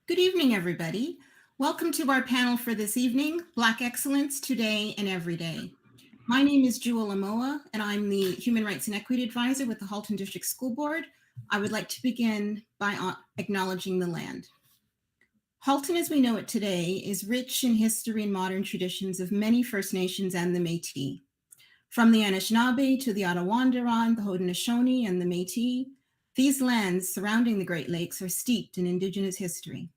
Good evening, everybody. Welcome to our panel for this evening, Black Excellence Today and Every Day. My name is Jewel Amoa, and I'm the Human Rights and Equity Advisor with the Halton District School Board. I would like to begin by acknowledging the land. Halton, as we know it today, is rich in history and modern traditions of many First Nations and the Métis. From the Anishinaabe to the Ottawandaron, the Haudenosaunee, and the Métis, these lands surrounding the Great Lakes are steeped in Indigenous history.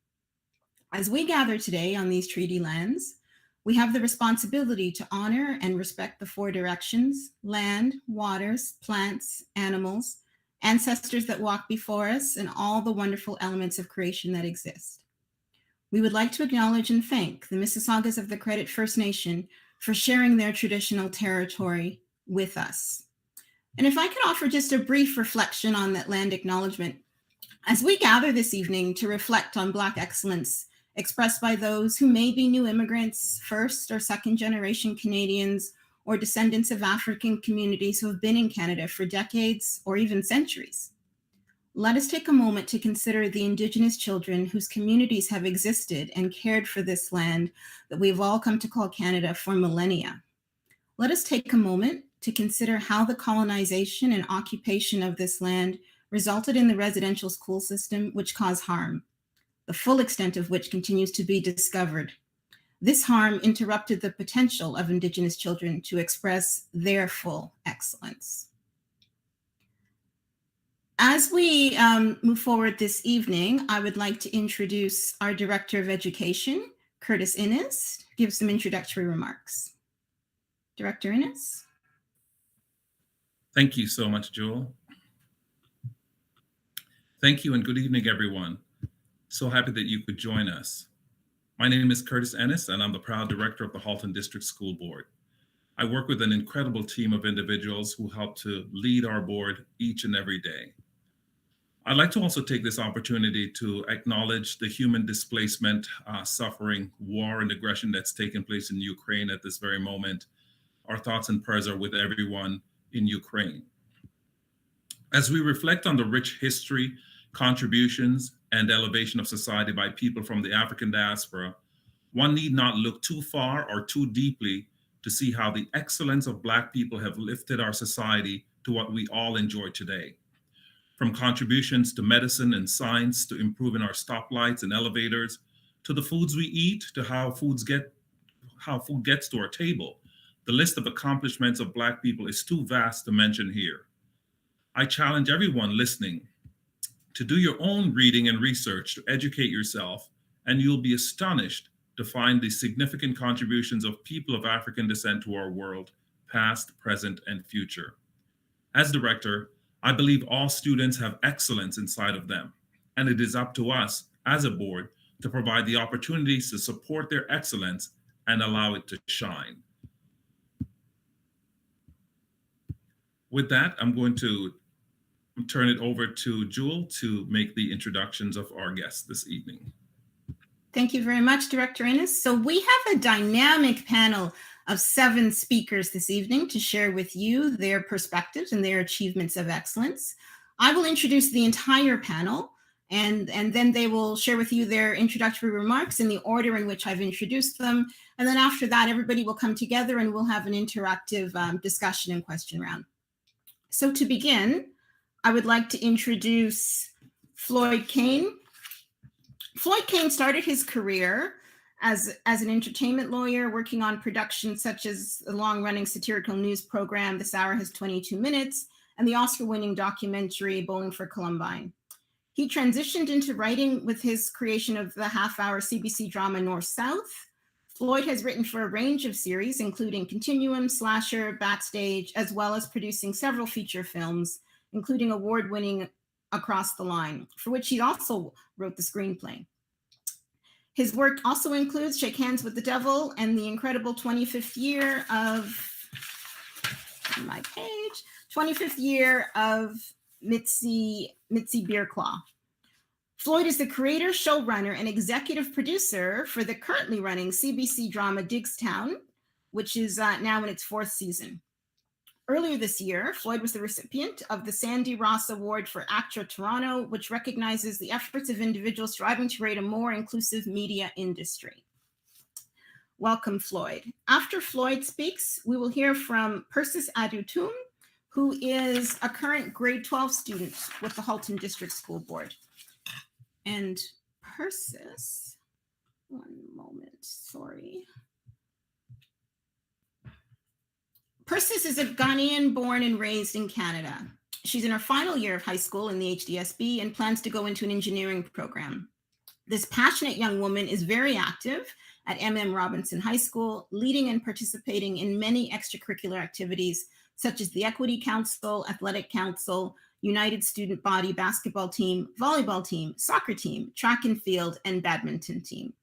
As we gather today on these treaty lands, we have the responsibility to honor and respect the four directions: land, waters, plants, animals, ancestors that walk before us, and all the wonderful elements of creation that exist. We would like to acknowledge and thank the Mississaugas of the Credit First Nation for sharing their traditional territory with us. And if I could offer just a brief reflection on that land acknowledgement, as we gather this evening to reflect on Black excellence expressed by those who may be new immigrants, first or second generation Canadians, or descendants of African communities who have been in Canada for decades or even centuries, let us take a moment to consider the Indigenous children whose communities have existed and cared for this land that we've all come to call Canada for millennia. Let us take a moment to consider how the colonization and occupation of this land resulted in the residential school system, which caused harm, the full extent of which continues to be discovered. This harm interrupted the potential of Indigenous children to express their full excellence. As we move forward this evening, I would like to introduce our Director of Education, Curtis Innes, to give some introductory remarks. Director Innes. Thank you so much, Jewel. Thank you and good evening, everyone. So happy that you could join us. My name is Curtis Ennis, and I'm the proud director of the Halton District School Board. I work with an incredible team of individuals who help to lead our board each and every day. I'd like to also take this opportunity to acknowledge the human displacement, suffering, war, and aggression that's taken place in Ukraine at this very moment. Our thoughts and prayers are with everyone in Ukraine. As we reflect on the rich history, contributions, and elevation of society by people from the African diaspora, one need not look too far or too deeply to see how the excellence of Black people have lifted our society to what we all enjoy today. From contributions to medicine and science, to improving our stoplights and elevators, to the foods we eat, to how food gets to our table, the list of accomplishments of Black people is too vast to mention here. I challenge everyone listening to do your own reading and research to educate yourself, and you'll be astonished to find the significant contributions of people of African descent to our world, past, present, and future. As director, I believe all students have excellence inside of them, and it is up to us as a board to provide the opportunities to support their excellence and allow it to shine. With that, I'm going to turn it over to Jewel to make the introductions of our guests this evening. Thank you very much, Director Innes. So we have a dynamic panel of 7 speakers this evening to share with you their perspectives and their achievements of excellence. I will introduce the entire panel, and then they will share with you their introductory remarks in the order in which I've introduced them. And then after that, everybody will come together and we'll have an interactive discussion and question round. So to begin, I would like to introduce Floyd Kane. Floyd Kane started his career as an entertainment lawyer, working on productions such as the long-running satirical news program, This Hour Has 22 Minutes, and the Oscar-winning documentary, Bowling for Columbine. He transitioned into writing with his creation of the half-hour CBC drama North-South. Floyd has written for a range of series, including Continuum, Slasher, Backstage, as well as producing several feature films, including award-winning Across the Line, for which he also wrote the screenplay. His work also includes Shake Hands with the Devil and the incredible 25th year of Mitzi Beer Claw. Floyd is the creator, showrunner, and executive producer for the currently running CBC drama Digstown, which is now in its 4th season. Earlier this year, Floyd was the recipient of the Sandy Ross Award for ACTRA Toronto, which recognizes the efforts of individuals striving to create a more inclusive media industry. Welcome, Floyd. After Floyd speaks, we will hear from Persis Adutum, who is a current grade 12 student with the Halton District School Board. And Persis, one moment, sorry. Persis is a Ghanaian born and raised in Canada. She's in her final year of high school in the HDSB and plans to go into an engineering program. This passionate young woman is very active at MM Robinson High School, leading and participating in many extracurricular activities such as the Equity Council, Athletic Council, United Student Body basketball team, volleyball team, soccer team, track and field, and badminton team.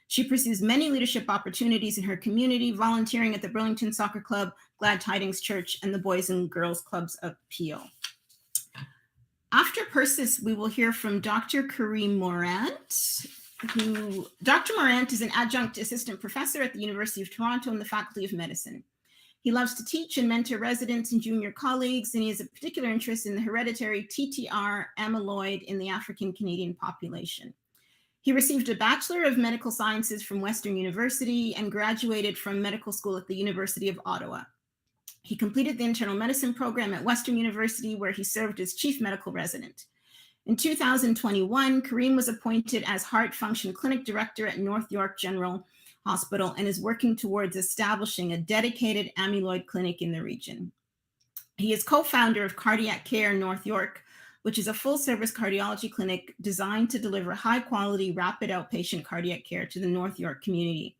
She pursues many leadership opportunities in her community, volunteering at the Burlington Soccer Club, Glad Tidings Church, and the Boys and Girls Clubs of Peel. After Persis, we will hear from Dr. Kareem Morant, Dr. Morant is an adjunct assistant professor at the University of Toronto in the Faculty of Medicine. He loves to teach and mentor residents and junior colleagues, and he has a particular interest in the hereditary TTR amyloid in the African Canadian population. He received a Bachelor of Medical Sciences from Western University and graduated from medical school at the University of Ottawa. He completed the internal medicine program at Western University, where he served as chief medical resident. In 2021, Kareem was appointed as Heart Function Clinic Director at North York General Hospital and is working towards establishing a dedicated amyloid clinic in the region. He is co-founder of Cardiac Care North York, which is a full-service cardiology clinic designed to deliver high-quality, rapid outpatient cardiac care to the North York community.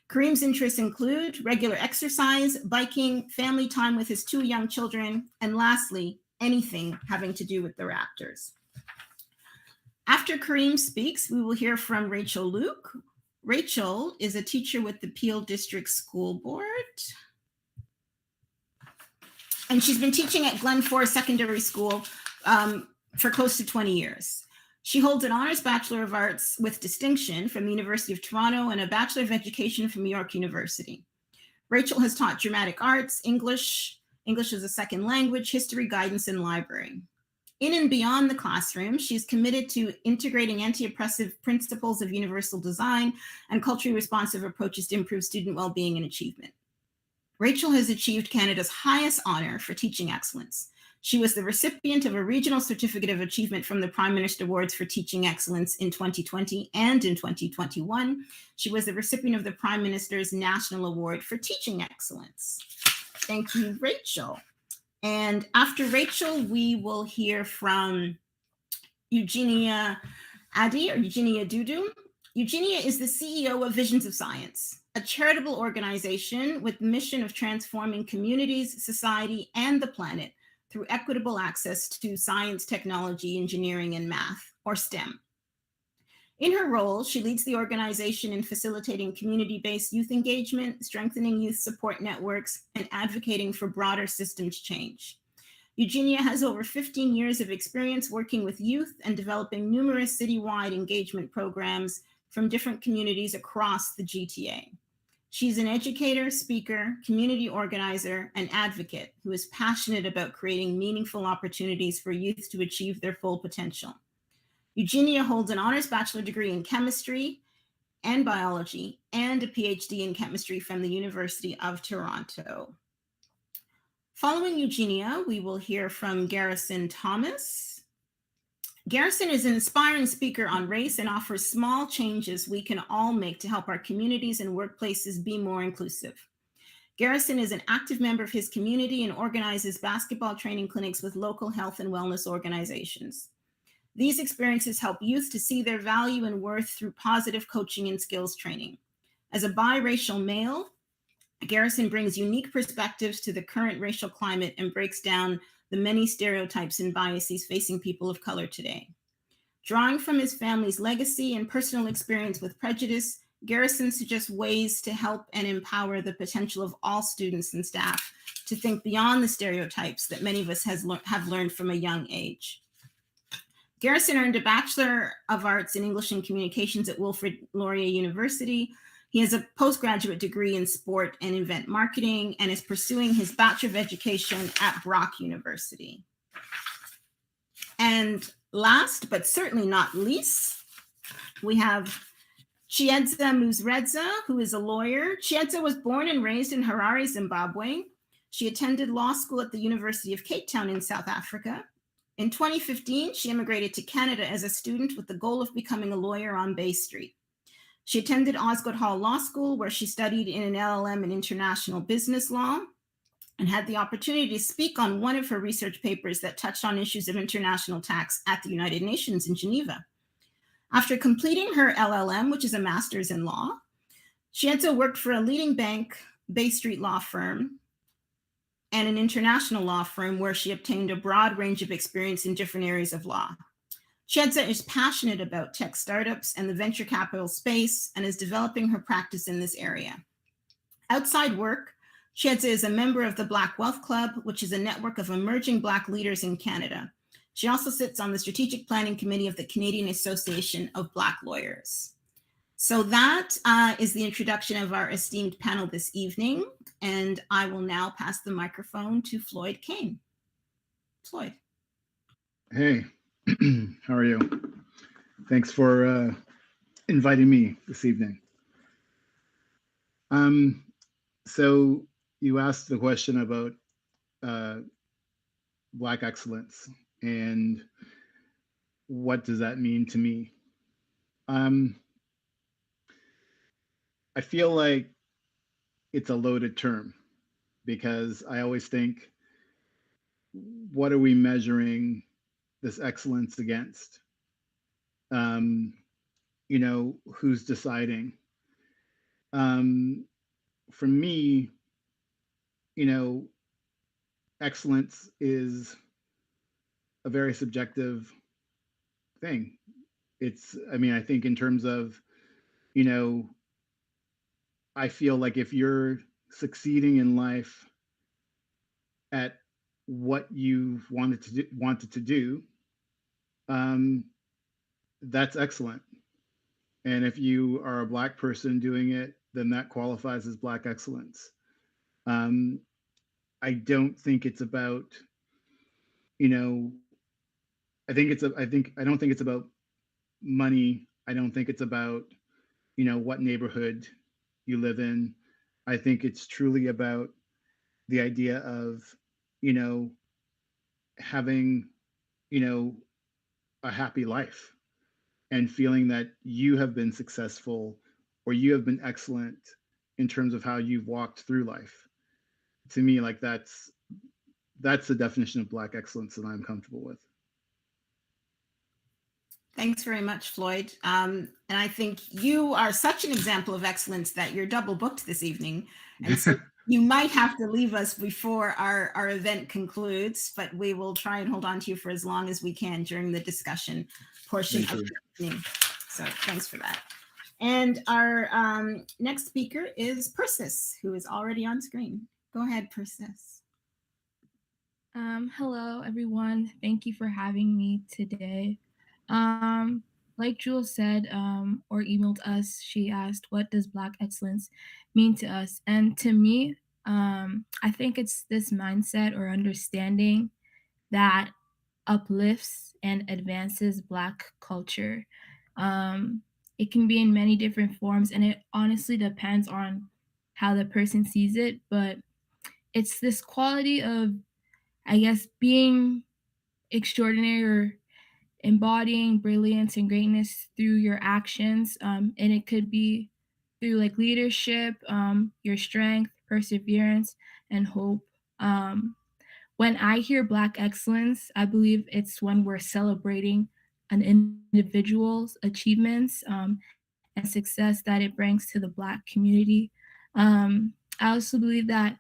Kareem's interests include regular exercise, biking, family time with his 2 young children, and lastly, anything having to do with the Raptors. After Kareem speaks, we will hear from Rachel Luke. Rachel is a teacher with the Peel District School Board. And she's been teaching at Glen Forest Secondary School for close to 20 years. She holds an Honors Bachelor of Arts with distinction from the University of Toronto and a Bachelor of Education from York University. Rachel has taught dramatic arts, English as a second language, history, guidance, and library. In and beyond the classroom, she's committed to integrating anti-oppressive principles of universal design and culturally responsive approaches to improve student well-being and achievement. Rachel has achieved Canada's highest honor for teaching excellence. She was the recipient of a Regional Certificate of Achievement from the Prime Minister Awards for Teaching Excellence in 2020 and in 2021. She was the recipient of the Prime Minister's National Award for Teaching Excellence. Thank you, Rachel. And after Rachel, we will hear from Eugenia Adi, or Eugenia Dudu. Eugenia is the CEO of Visions of Science, a charitable organization with the mission of transforming communities, society, and the planet through equitable access to science, technology, engineering, and math, or STEM. In her role, she leads the organization in facilitating community-based youth engagement, strengthening youth support networks, and advocating for broader systems change. Eugenia has over 15 years of experience working with youth and developing numerous citywide engagement programs from different communities across the GTA. She's an educator, speaker, community organizer, and advocate who is passionate about creating meaningful opportunities for youth to achieve their full potential. Eugenia holds an honors bachelor degree in chemistry and biology and a PhD in chemistry from the University of Toronto. Following Eugenia, we will hear from Garrison Thomas. Garrison is an inspiring speaker on race and offers small changes we can all make to help our communities and workplaces be more inclusive. Garrison is an active member of his community and organizes basketball training clinics with local health and wellness organizations. These experiences help youth to see their value and worth through positive coaching and skills training. As a biracial male, Garrison brings unique perspectives to the current racial climate and breaks down the many stereotypes and biases facing people of color today. Drawing from his family's legacy and personal experience with prejudice, Garrison suggests ways to help and empower the potential of all students and staff to think beyond the stereotypes that many of us have learned from a young age. Garrison earned a Bachelor of Arts in English and Communications at Wilfrid Laurier University. He has a postgraduate degree in sport and event marketing and is pursuing his Bachelor of Education at Brock University. And last, but certainly not least, we have Chiedza Muzredza, who is a lawyer. Chiedza was born and raised in Harare, Zimbabwe. She attended law school at the University of Cape Town in South Africa. In 2015, she immigrated to Canada as a student with the goal of becoming a lawyer on Bay Street. She attended Osgoode Hall Law School, where she studied in an LLM in international business law and had the opportunity to speak on one of her research papers that touched on issues of international tax at the United Nations in Geneva. After completing her LLM, which is a master's in law, Chiedza worked for a leading bank, Bay Street law firm, and an international law firm where she obtained a broad range of experience in different areas of law. Chiedza is passionate about tech startups and the venture capital space and is developing her practice in this area. Outside work, Chiedza is a member of the Black Wealth Club, which is a network of emerging Black leaders in Canada. She also sits on the Strategic Planning Committee of the Canadian Association of Black Lawyers. So that is the introduction of our esteemed panel this evening, and I will now pass the microphone to Floyd Kane. Floyd. Hey, how are you? Thanks for inviting me this evening. So you asked the question about Black excellence and what does that mean to me? I feel like it's a loaded term because I always think, what are we measuring this excellence against? Who's deciding? For me, excellence is a very subjective thing. I think in terms of, I feel like if you're succeeding in life at what you've wanted to do, that's excellent. And if you are a Black person doing it, then that qualifies as Black excellence. I don't think it's about, I don't think it's about money. I don't think it's about, what neighborhood you live in. I think it's truly about the idea of, having, a happy life and feeling that you have been successful or you have been excellent in terms of how you've walked through life. To me, like that's the definition of Black excellence that I'm comfortable with. Thanks very much, Floyd. And I think you are such an example of excellence that you're double booked this evening. And so you might have to leave us before our event concludes, but we will try and hold on to you for as long as we can during the discussion portion of the evening. So thanks for that. And our next speaker is Persis, who is already on screen. Go ahead, Persis. Hello, everyone. Thank you for having me today. Like Jewel said, or emailed us, she asked, what does Black excellence mean to us? And to me, I think it's this mindset or understanding that uplifts and advances Black culture. It can be in many different forms, and it honestly depends on how the person sees it, but it's this quality of, I guess, being extraordinary or embodying brilliance and greatness through your actions. And it could be through like leadership, your strength, perseverance, and hope. When I hear Black excellence, I believe it's when we're celebrating an individual's achievements and success that it brings to the Black community. I also believe that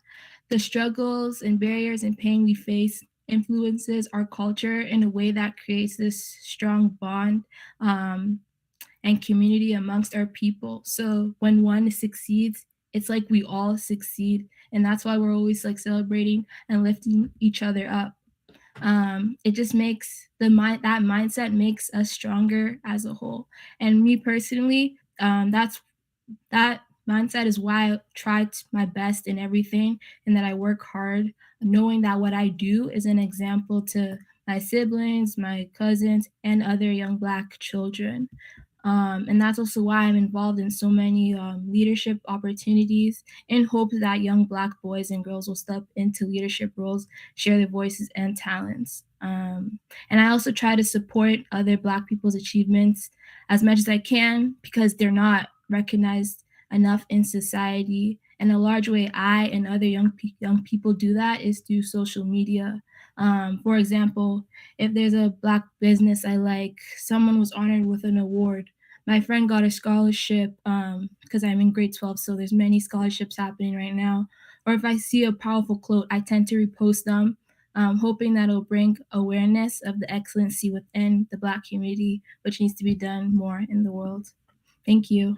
the struggles and barriers and pain we face influences our culture in a way that creates this strong bond and community amongst our people. So when one succeeds, it's like we all succeed. And that's why we're always like celebrating and lifting each other up. It just makes that mindset makes us stronger as a whole. And me personally, that mindset is why I try my best in everything and that I work hard, knowing that what I do is an example to my siblings, my cousins, and other young Black children. And that's also why I'm involved in so many leadership opportunities in hopes that young Black boys and girls will step into leadership roles, share their voices and talents. And I also try to support other Black people's achievements as much as I can because they're not recognized enough in society. And a large way I and other young people do that is through social media. For example, if there's a Black business I like, someone was honored with an award. My friend got a scholarship because I'm in grade 12, so there's many scholarships happening right now. Or if I see a powerful quote, I tend to repost them, hoping that it'll bring awareness of the excellency within the Black community, which needs to be done more in the world. Thank you.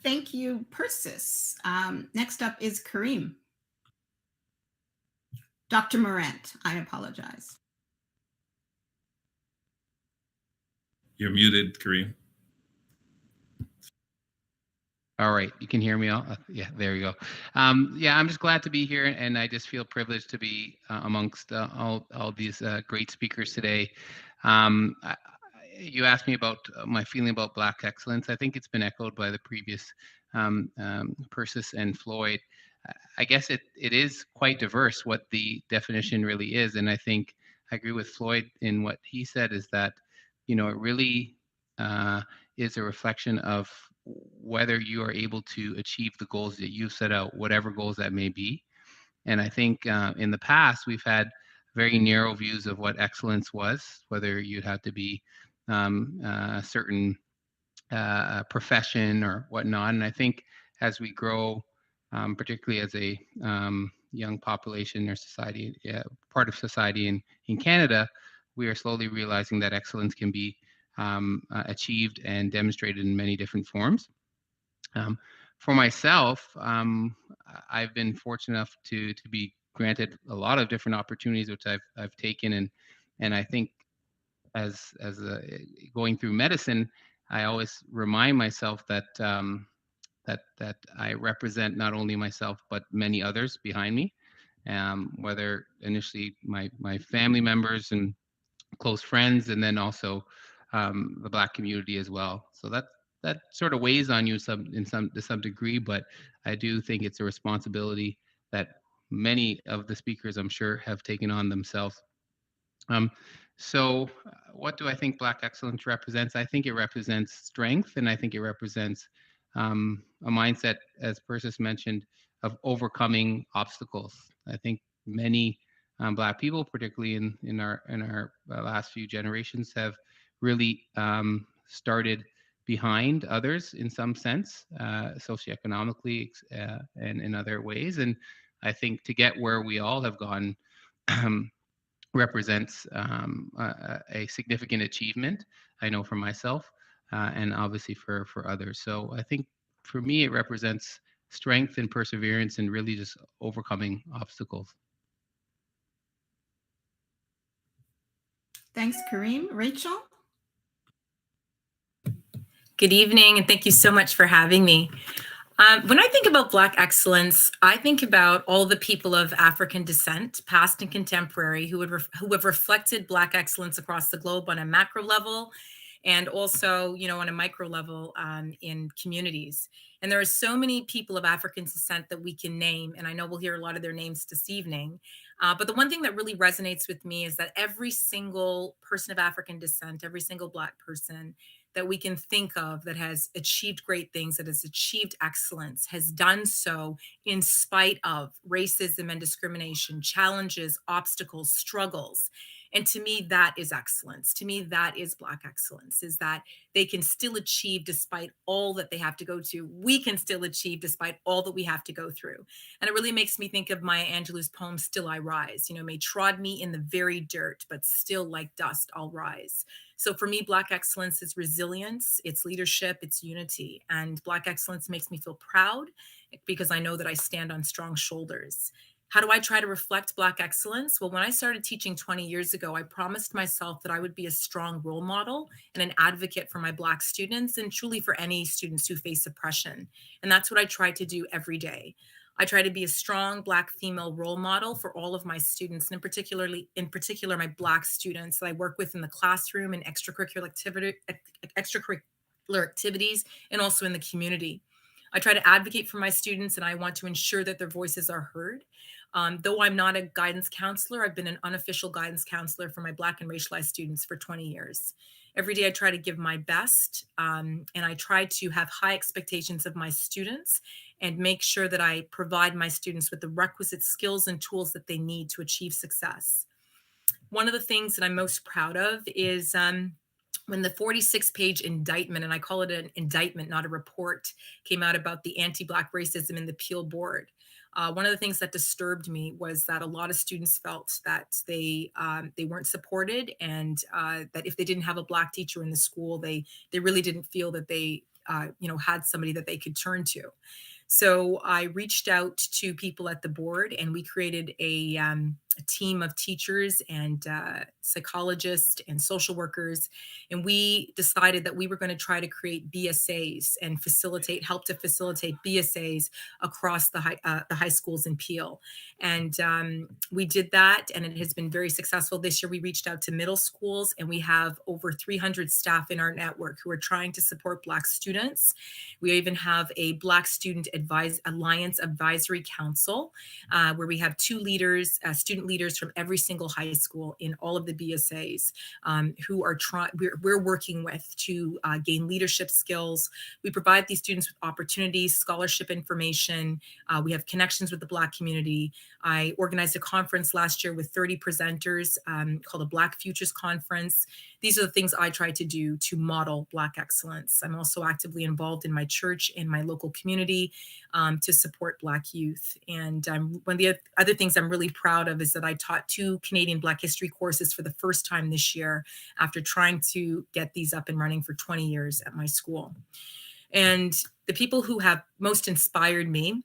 Thank you, Persis. Next up is Kareem. Dr. Morant, I apologize. You're muted, Kareem. All right, you can hear me all? Yeah, there you go. Yeah, I'm just glad to be here, and I just feel privileged to be amongst all these great speakers today. You asked me about my feeling about Black excellence. I think it's been echoed by the previous Persis and Floyd. I guess it is quite diverse what the definition really is, and I think I agree with Floyd in what he said is that, it really is a reflection of whether you are able to achieve the goals that you've set out, whatever goals that may be. And I think in the past, we've had very narrow views of what excellence was, whether you'd have to be a certain profession or whatnot. And I think as we grow, particularly as a young population or society, part of society in Canada, we are slowly realizing that excellence can be achieved and demonstrated in many different forms. For myself, I've been fortunate enough to be granted a lot of different opportunities, which I've taken, and I think as going through medicine, I always remind myself that that I represent not only myself but many others behind me, whether initially my family members and close friends, and then also the Black community as well. So that sort of weighs on you to some degree, but I do think it's a responsibility that many of the speakers, I'm sure, have taken on themselves. So what do I think Black excellence represents? I think it represents strength, and I think it represents a mindset, as Persis mentioned, of overcoming obstacles. I think many Black people, particularly in our last few generations, have really started behind others in some sense, socioeconomically and in other ways. And I think to get where we all have gone represents a significant achievement, I know for myself, and obviously for others. So I think for me, it represents strength and perseverance and really just overcoming obstacles. Thanks, Kareem. Rachel? Good evening, and thank you so much for having me. When I think about Black excellence, I think about all the people of African descent, past and contemporary, who have reflected Black excellence across the globe on a macro level, and also, on a micro level in communities. And there are so many people of African descent that we can name, and I know we'll hear a lot of their names this evening. But the one thing that really resonates with me is that every single person of African descent, every single Black person that we can think of that has achieved great things, that has achieved excellence, has done so in spite of racism and discrimination, challenges, obstacles, struggles. And to me, that is excellence. To me, that is Black excellence, is that they can still achieve despite all that they have to go to. We can still achieve despite all that we have to go through. And it really makes me think of Maya Angelou's poem, Still I Rise. May trod me in the very dirt, but still like dust I'll rise. So for me, Black excellence is resilience, it's leadership, it's unity. And Black excellence makes me feel proud because I know that I stand on strong shoulders. How do I try to reflect Black excellence? Well, when I started teaching 20 years ago, I promised myself that I would be a strong role model and an advocate for my Black students and truly for any students who face oppression. And that's what I try to do every day. I try to be a strong Black female role model for all of my students, and in particular, my Black students that I work with in the classroom and extracurricular activities, and also in the community. I try to advocate for my students, and I want to ensure that their voices are heard. Though I'm not a guidance counselor, I've been an unofficial guidance counselor for my Black and racialized students for 20 years. Every day I try to give my best, and I try to have high expectations of my students and make sure that I provide my students with the requisite skills and tools that they need to achieve success. One of the things that I'm most proud of is when the 46-page indictment, and I call it an indictment, not a report, came out about the anti-Black racism in the Peel Board. One of the things that disturbed me was that a lot of students felt that they weren't supported, and that if they didn't have a Black teacher in the school, they really didn't feel that they had somebody that they could turn to. So I reached out to people at the board, and we created a team of teachers and psychologists and social workers. And we decided that we were going to try to create BSAs and help to facilitate BSAs across the high schools in Peel. And we did that, and it has been very successful. This year, we reached out to middle schools, and we have over 300 staff in our network who are trying to support Black students. We even have a Black Student Alliance Advisory Council, where we have two leaders, student leaders from every single high school in all of the BSAs, who are we're working with to gain leadership skills. We provide these students with opportunities, scholarship information. We have connections with the Black community. I organized a conference last year with 30 presenters called the Black Futures Conference. These are the things I try to do to model Black excellence. I'm also actively involved in my church and my local community to support Black youth. And one of the other things I'm really proud of is that I taught 2 Canadian Black history courses for the first time this year after trying to get these up and running for 20 years at my school. And the people who have most inspired me,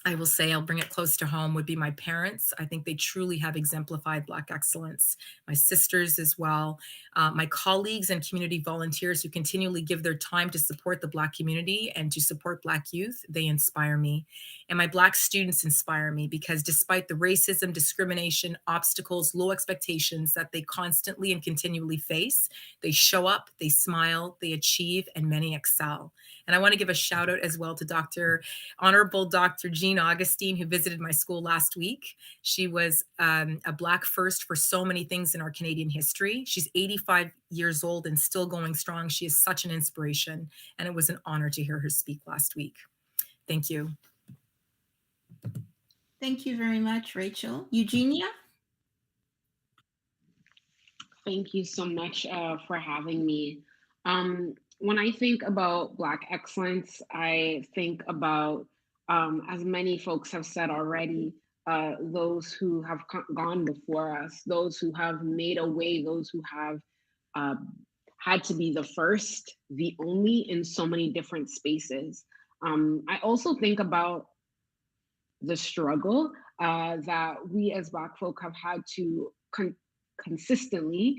I will say, I'll bring it close to home, would be my parents. I think they truly have exemplified Black excellence. My sisters as well. My colleagues and community volunteers who continually give their time to support the Black community and to support Black youth, they inspire me. And my Black students inspire me because despite the racism, discrimination, obstacles, low expectations that they constantly and continually face, they show up, they smile, they achieve, and many excel. And I want to give a shout out as well to Honorable Dr. Jean Augustine, who visited my school last week. She was a Black first for so many things in our Canadian history. She's 85 years old and still going strong. She is such an inspiration, and it was an honor to hear her speak last week. Thank you. Thank you very much, Rachel. Eugenia? Thank you so much for having me. When I think about Black excellence, I think about, as many folks have said already, those who have gone before us, those who have made a way, those who have had to be the first, the only in so many different spaces. I also think about the struggle that we as Black folk have had to consistently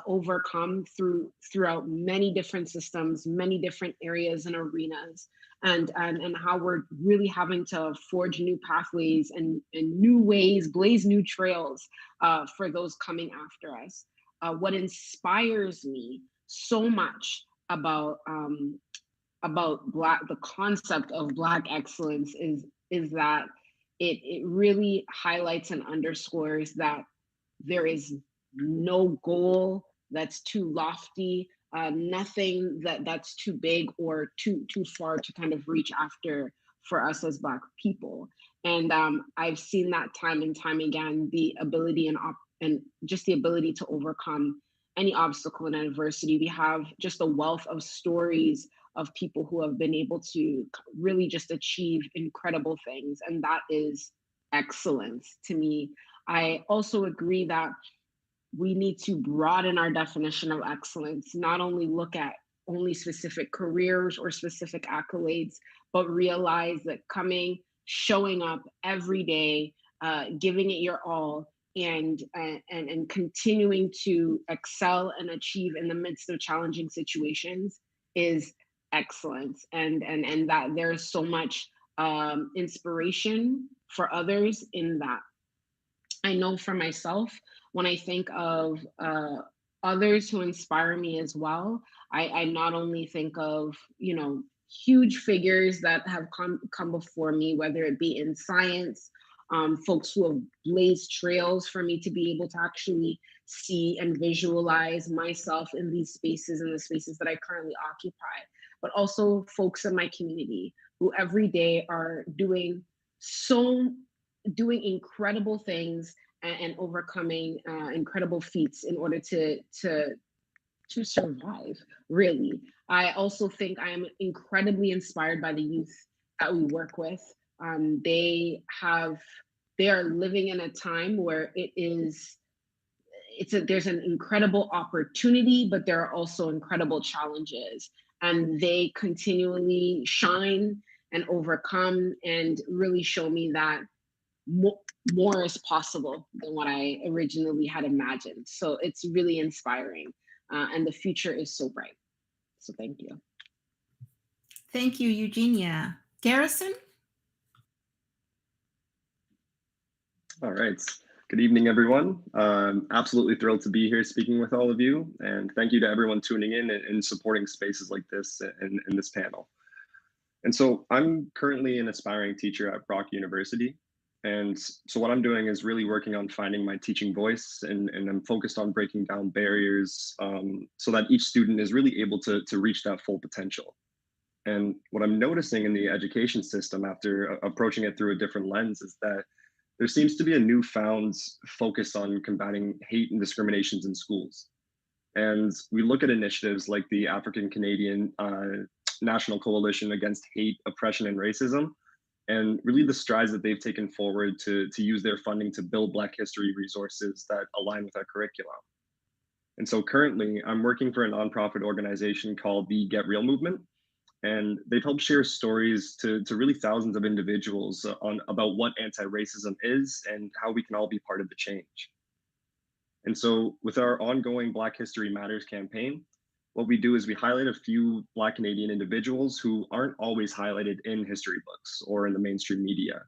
overcome throughout many different systems, many different areas and arenas, and how we're really having to forge new pathways and new ways, blaze new trails for those coming after us. What inspires me so much about the concept of Black excellence is that it really highlights and underscores that there is no goal that's too lofty, nothing that's too big or too far to kind of reach after for us as Black people. And I've seen that time and time again, the ability and just the ability to overcome any obstacle and adversity. We have just a wealth of stories of people who have been able to really just achieve incredible things. And that is excellence to me. I also agree that we need to broaden our definition of excellence, not only look at only specific careers or specific accolades, but realize that showing up every day giving it your all, and continuing to excel and achieve in the midst of challenging situations is excellence. And that there's so much inspiration for others in that. I know for myself, when I think of others who inspire me as well, I not only think of, huge figures that have come before me, whether it be in science, folks who have blazed trails for me to be able to actually see and visualize myself in these spaces, in the spaces that I currently occupy, but also folks in my community who every day are doing incredible things, and overcoming incredible feats in order to survive, really. I also think I am incredibly inspired by the youth that we work with. They are living in a time where there's an incredible opportunity, but there are also incredible challenges, and they continually shine and overcome and really show me that more is possible than what I originally had imagined. So it's really inspiring, and the future is so bright. So thank you. Thank you, Eugenia. Garrison? All right. Good evening, everyone. Absolutely thrilled to be here speaking with all of you. And thank you to everyone tuning in and supporting spaces like this in this panel. And so I'm currently an aspiring teacher at Brock University. And so what I'm doing is really working on finding my teaching voice, and I'm focused on breaking down barriers so that each student is really able to reach that full potential. And what I'm noticing in the education system after approaching it through a different lens is that there seems to be a newfound focus on combating hate and discriminations in schools. And we look at initiatives like the African Canadian National Coalition Against Hate, Oppression, and Racism, and really the strides that they've taken forward to use their funding to build Black history resources that align with our curriculum. And so currently, I'm working for a nonprofit organization called the Get Real Movement, and they've helped share stories to really thousands of individuals about what anti-racism is and how we can all be part of the change. And so with our ongoing Black History Matters campaign, what we do is we highlight a few Black Canadian individuals who aren't always highlighted in history books or in the mainstream media.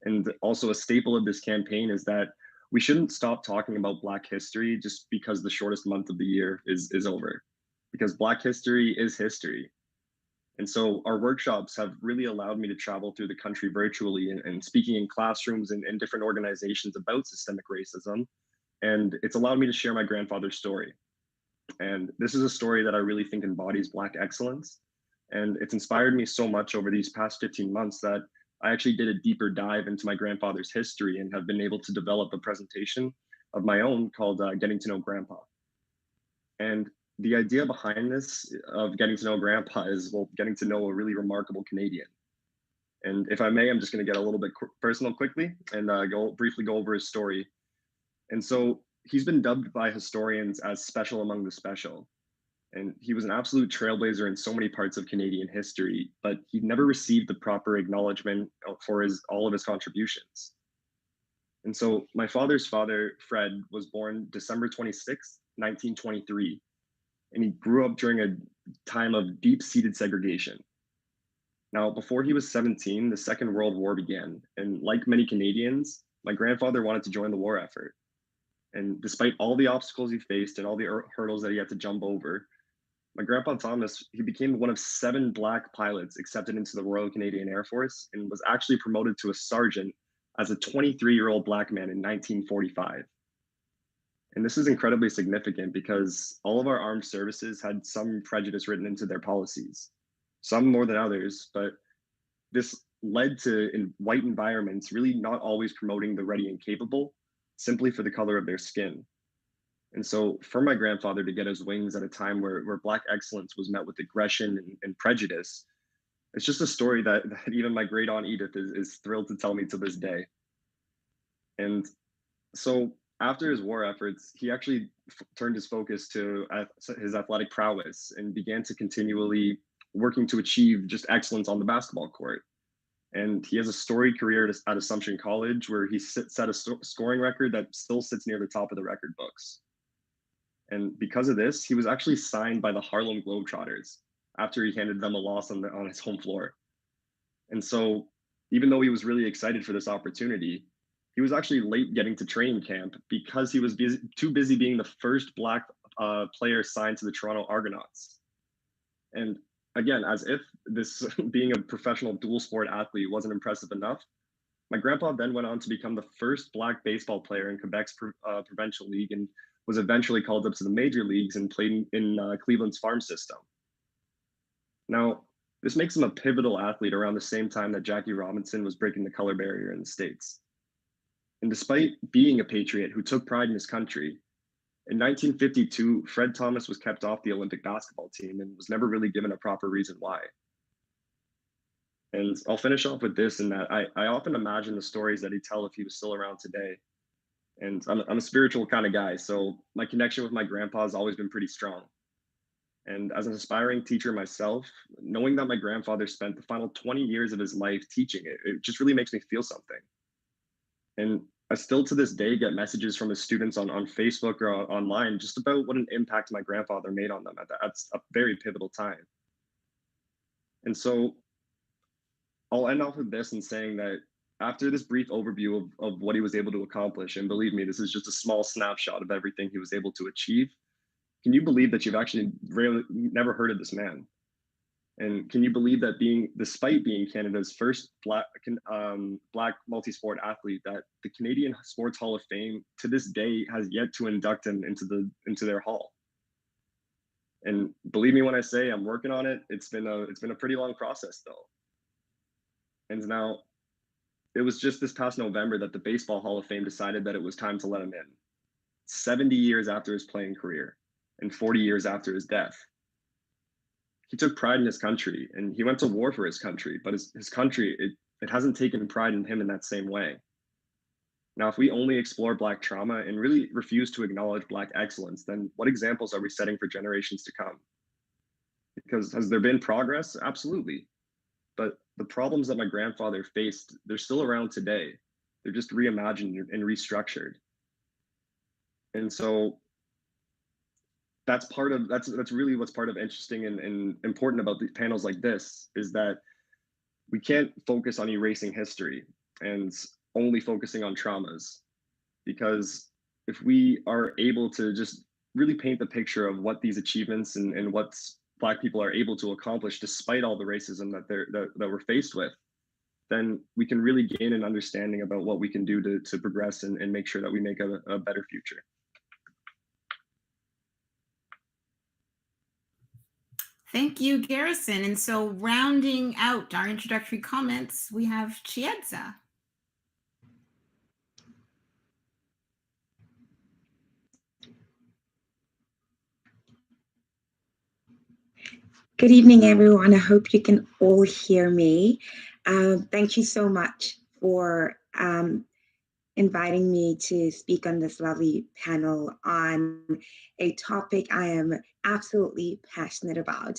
And also a staple of this campaign is that we shouldn't stop talking about Black history just because the shortest month of the year is over, because Black history is history. And so our workshops have really allowed me to travel through the country virtually and speaking in classrooms and in different organizations about systemic racism. And it's allowed me to share my grandfather's story. And this is a story that I really think embodies Black excellence. And it's inspired me so much over these past 15 months that I actually did a deeper dive into my grandfather's history and have been able to develop a presentation of my own called Getting to Know Grandpa. And the idea behind this of getting to know Grandpa is, well, getting to know a really remarkable Canadian. And if I may, I'm just going to get a little bit personal quickly and briefly go over his story. And so he's been dubbed by historians as special among the special. And he was an absolute trailblazer in so many parts of Canadian history, but he never received the proper acknowledgement for all of his contributions. And so my father's father, Fred, was born December 26, 1923. And he grew up during a time of deep-seated segregation. Now, before he was 17, the Second World War began. And like many Canadians, my grandfather wanted to join the war effort. And despite all the obstacles he faced and all the hurdles that he had to jump over, my grandpa Thomas, he became one of 7 Black pilots accepted into the Royal Canadian Air Force and was actually promoted to a sergeant as a 23-year-old Black man in 1945. And this is incredibly significant because all of our armed services had some prejudice written into their policies, some more than others, but this led to in white environments really not always promoting the ready and capable simply for the color of their skin. And so for my grandfather to get his wings at a time where Black excellence was met with aggression and prejudice, it's just a story that even my great aunt Edith is thrilled to tell me to this day. And so after his war efforts, he actually turned his focus to his athletic prowess and began to continually working to achieve just excellence on the basketball court. And he has a storied career at Assumption College, where he set a scoring record that still sits near the top of the record books. And because of this, he was actually signed by the Harlem Globetrotters after he handed them a loss on his home floor. And so, even though he was really excited for this opportunity, he was actually late getting to training camp because he was too busy being the first Black player signed to the Toronto Argonauts. And again, as if this being a professional dual sport athlete wasn't impressive enough, my grandpa then went on to become the first Black baseball player in Quebec's provincial league, and was eventually called up to the major leagues and played in Cleveland's farm system. Now, this makes him a pivotal athlete around the same time that Jackie Robinson was breaking the color barrier in the States. And despite being a patriot who took pride in his country, in 1952, Fred Thomas was kept off the Olympic basketball team and was never really given a proper reason why. And I'll finish off with this, in that I often imagine the stories that he'd tell if he was still around today. And I'm a spiritual kind of guy, so my connection with my grandpa has always been pretty strong. And as an aspiring teacher myself, knowing that my grandfather spent the final 20 years of his life teaching it just really makes me feel something. And I still to this day get messages from his students on Facebook or online just about what an impact my grandfather made on them at a very pivotal time. And so I'll end off with this in saying that after this brief overview of what he was able to accomplish, and believe me, this is just a small snapshot of everything he was able to achieve, can you believe that you've actually never heard of this man? And can you believe that despite being Canada's first Black multi-sport athlete, that the Canadian Sports Hall of Fame to this day has yet to induct him into their hall? And believe me when I say I'm working on it. It's been a pretty long process though. And now, it was just this past November that the Baseball Hall of Fame decided that it was time to let him in. 70 years after his playing career and 40 years after his death. He took pride in his country, and he went to war for his country, but his country, it hasn't taken pride in him in that same way. Now, if we only explore Black trauma and really refuse to acknowledge Black excellence, then what examples are we setting for generations to come? Because has there been progress? Absolutely. But the problems that my grandfather faced, they're still around today. They're just reimagined and restructured. And so that's really what's part of interesting and important about these panels like this, is that we can't focus on erasing history and only focusing on traumas. Because if we are able to just really paint the picture of what these achievements and what's Black people are able to accomplish despite all the racism that we're faced with, then we can really gain an understanding about what we can do to progress and make sure that we make a better future. Thank you, Garrison. And so rounding out our introductory comments, we have Chiedza. Good evening, everyone. I hope you can all hear me. Thank you so much for inviting me to speak on this lovely panel on a topic I am absolutely passionate about,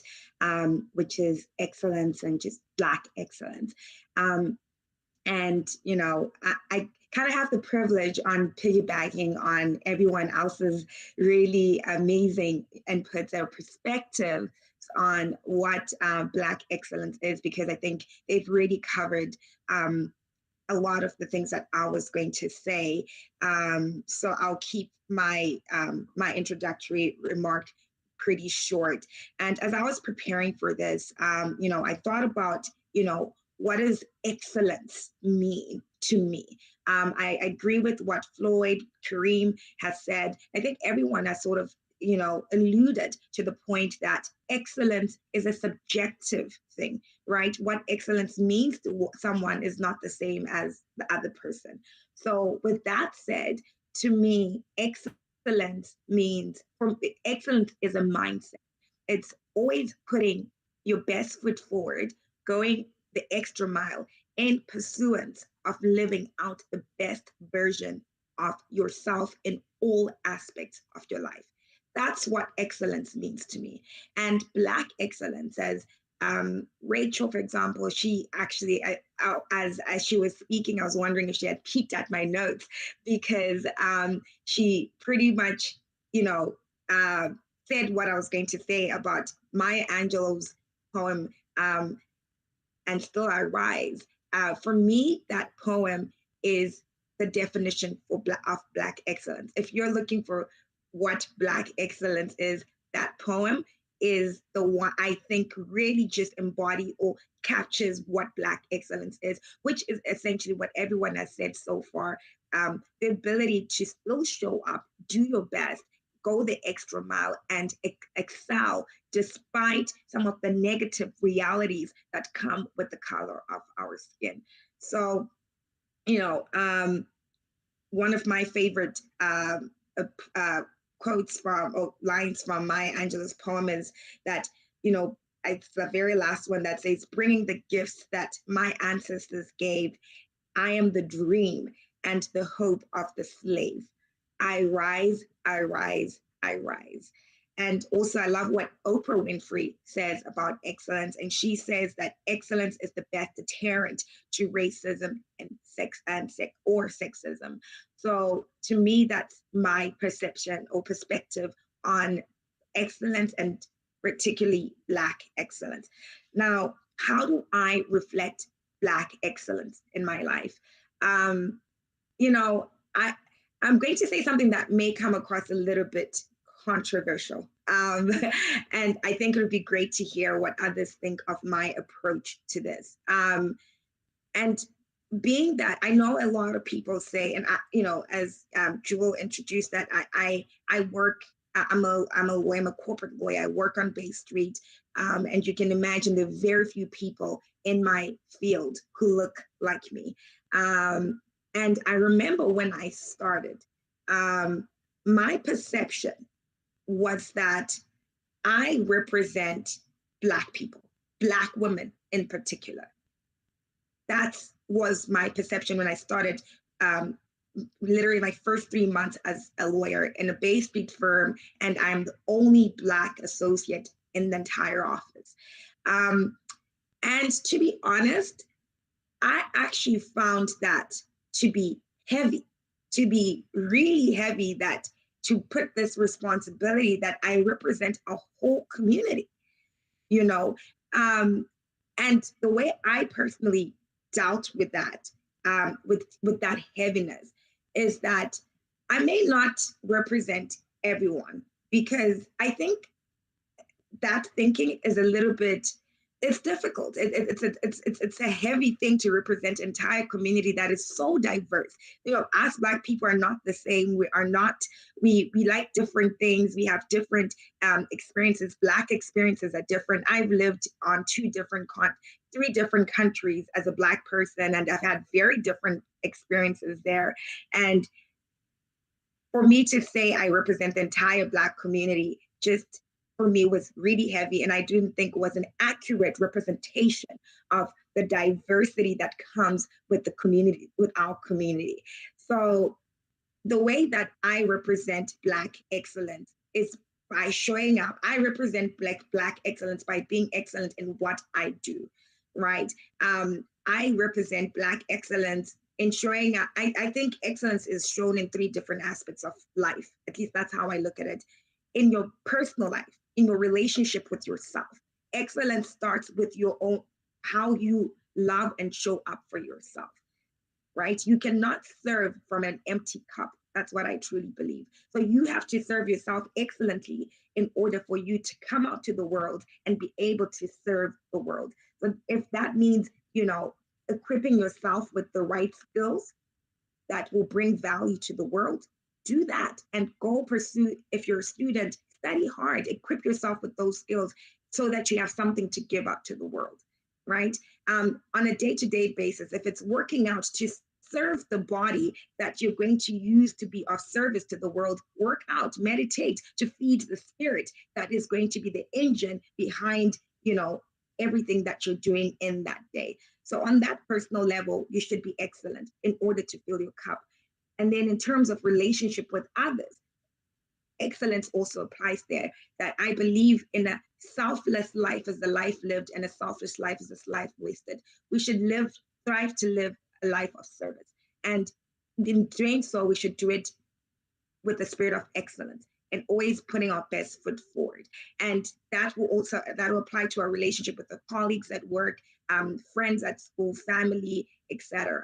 which is excellence and just Black excellence. And, you know, I kind of have the privilege on piggybacking on everyone else's really amazing inputs or perspective on what Black excellence is, because I think they've really covered a lot of the things that I was going to say. So I'll keep my my introductory remark pretty short. And as I was preparing for this, you know, I thought about, you know, what does excellence mean to me? I agree with what Floyd, Kareem has said. I think everyone has sort of, you know, alluded to the point that excellence is a subjective thing, right? What excellence means to someone is not the same as the other person. So with that said, to me, excellence is a mindset. It's always putting your best foot forward, going the extra mile in pursuance of living out the best version of yourself in all aspects of your life. That's what excellence means to me. And Black excellence, as Rachel, for example, she actually, as she was speaking, I was wondering if she had peeked at my notes, because she pretty much, said what I was going to say about Maya Angelou's poem, "And Still I Rise." For me, that poem is the definition of Black excellence. If you're looking for what Black excellence is, that poem is the one I think really just embody or captures what Black excellence is, which is essentially what everyone has said so far. The ability to still show up, do your best, go the extra mile, and excel despite some of the negative realities that come with the color of our skin. So, one of my favorite quotes from, or lines from Maya Angelou's poem is that, it's the very last one that says, "Bringing the gifts that my ancestors gave, I am the dream and the hope of the slave. I rise, I rise, I rise." And also, I love what Oprah Winfrey says about excellence. And she says that excellence is the best deterrent to racism and sexism. So to me, that's my perception or perspective on excellence, and particularly Black excellence. Now, how do I reflect Black excellence in my life? I'm going to say something that may come across a little bit controversial. And I think it would be great to hear what others think of my approach to this. And being that I know a lot of people say, and as Jewel introduced, that I work. I'm a corporate lawyer. I work on Bay Street, and you can imagine there are very few people in my field who look like me. And I remember when I started, my perception was that I represent Black people, Black women in particular. That was my perception when I started, literally my first 3 months as a lawyer in a Bay Street firm, and I'm the only Black associate in the entire office. And to be honest, I actually found that to be heavy, to be really heavy, that to put this responsibility that I represent a whole community, and the way I personally dealt with that, with that heaviness, is that I may not represent everyone, because I think that thinking is a little bit, it's difficult. It's a heavy thing to represent an entire community that is so diverse. Us Black people are not the same. We like different things. We have different experiences. Black experiences are different. I've lived on 3 different countries as a Black person, and I've had very different experiences there. And for me to say I represent the entire Black community, just for me, was really heavy, and I didn't think it was an accurate representation of the diversity that comes with the community, with our community. So the way that I represent Black excellence is by showing up. I represent Black excellence by being excellent in what I do, right? I represent Black excellence in showing up. I think excellence is shown in 3 different aspects of life. At least that's how I look at it. In your personal life, in your relationship with yourself. Excellence starts with your own, how you love and show up for yourself, right? You cannot serve from an empty cup. That's what I truly believe. So you have to serve yourself excellently in order for you to come out to the world and be able to serve the world. So if that means, equipping yourself with the right skills that will bring value to the world, do that and go pursue. If you're a student, study hard, equip yourself with those skills so that you have something to give up to the world, right? On a day-to-day basis, if it's working out to serve the body that you're going to use to be of service to the world, work out, meditate to feed the spirit that is going to be the engine behind, everything that you're doing in that day. So on that personal level, you should be excellent in order to fill your cup. And then in terms of relationship with others, excellence also applies there, that I believe in a selfless life is the life lived, and a selfish life is a life wasted. We should strive to live a life of service. And in doing so, we should do it with the spirit of excellence and always putting our best foot forward. And that will apply to our relationship with the colleagues at work, friends at school, family, etc.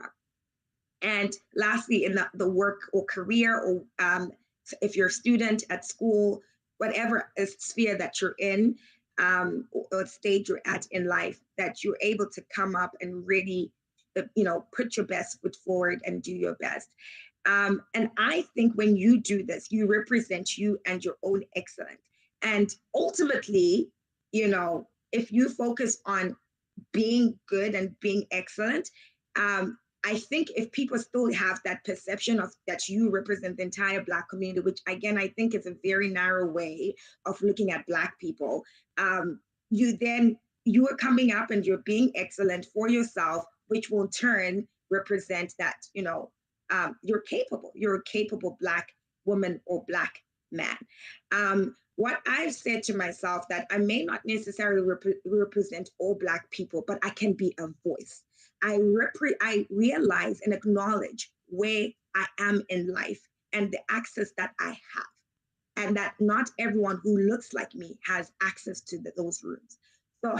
And lastly, in the work or career, or if you're a student at school, whatever sphere that you're in, or stage you're at in life, that you're able to come up and really, put your best foot forward and do your best. And I think when you do this, you represent you and your own excellence. And ultimately, if you focus on being good and being excellent, I think if people still have that perception of that you represent the entire Black community, which again, I think is a very narrow way of looking at Black people, you are coming up and you're being excellent for yourself, which will in turn represent that, you're a capable Black woman or Black man. What I've said to myself, that I may not necessarily represent all Black people, but I can be a voice. I realize and acknowledge where I am in life and the access that I have, and that not everyone who looks like me has access to those rooms. So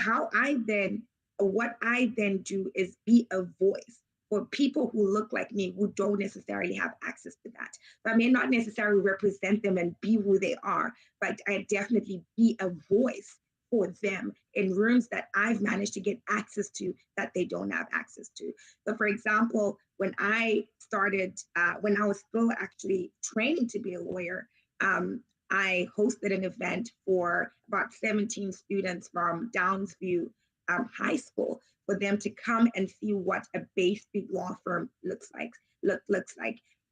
what I then do is be a voice for people who look like me, who don't necessarily have access to that. So I may not necessarily represent them and be who they are, but I definitely be a voice for them in rooms that I've managed to get access to that they don't have access to. So for example, when I started, when I was still actually training to be a lawyer, I hosted an event for about 17 students from Downsview High School, for them to come and see what a Bay Street law firm looks like.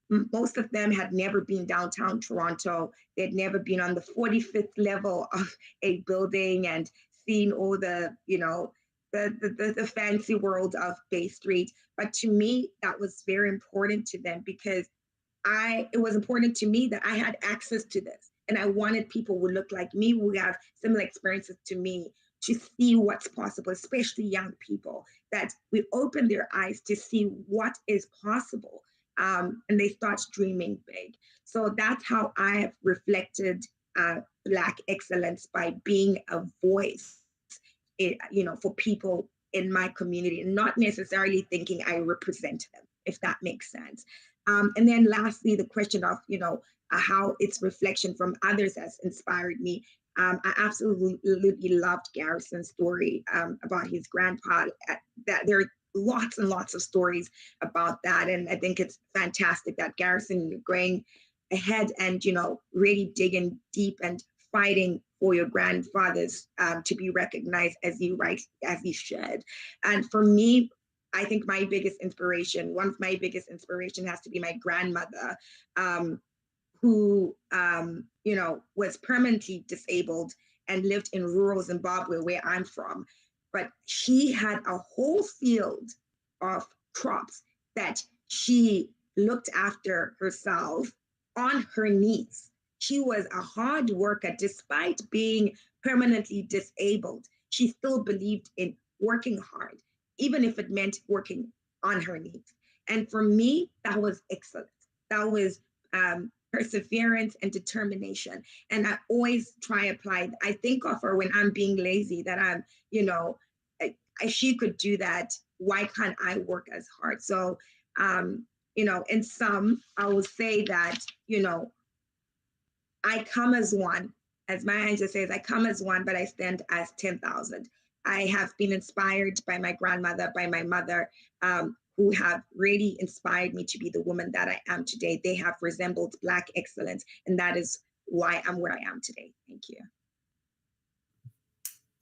Most of them had never been downtown Toronto. They'd never been on the 45th level of a building and seen all the fancy world of Bay Street. But to me, that was very important to them, because it was important to me that I had access to this. And I wanted people who look like me, who have similar experiences to me, to see what's possible, especially young people, that we open their eyes to see what is possible, and they start dreaming big. So that's how I have reflected Black excellence, by being a voice, for people in my community, and not necessarily thinking I represent them, if that makes sense. And then lastly, the question of, how its reflection from others has inspired me. I absolutely loved Garrison's story about his grandpa. That there are lots and lots of stories about that, and I think it's fantastic that Garrison, you're going ahead and really digging deep and fighting for your grandfathers to be recognized as you should. And for me, I think one of my biggest inspiration has to be my grandmother, who was permanently disabled and lived in rural Zimbabwe, where I'm from. But she had a whole field of crops that she looked after herself on her knees. She was a hard worker. Despite being permanently disabled, she still believed in working hard, even if it meant working on her knees. And for me, that was excellent. That was perseverance and determination. And I always try apply. I think of her when I'm being lazy, that I'm, she could do that. Why can't I work as hard? So, in sum, I will say that, I come as one. As Maya Angelou says, I come as one, but I stand as 10,000. I have been inspired by my grandmother, by my mother, who have really inspired me to be the woman that I am today. They have resembled Black excellence, and that is why I'm where I am today. Thank you.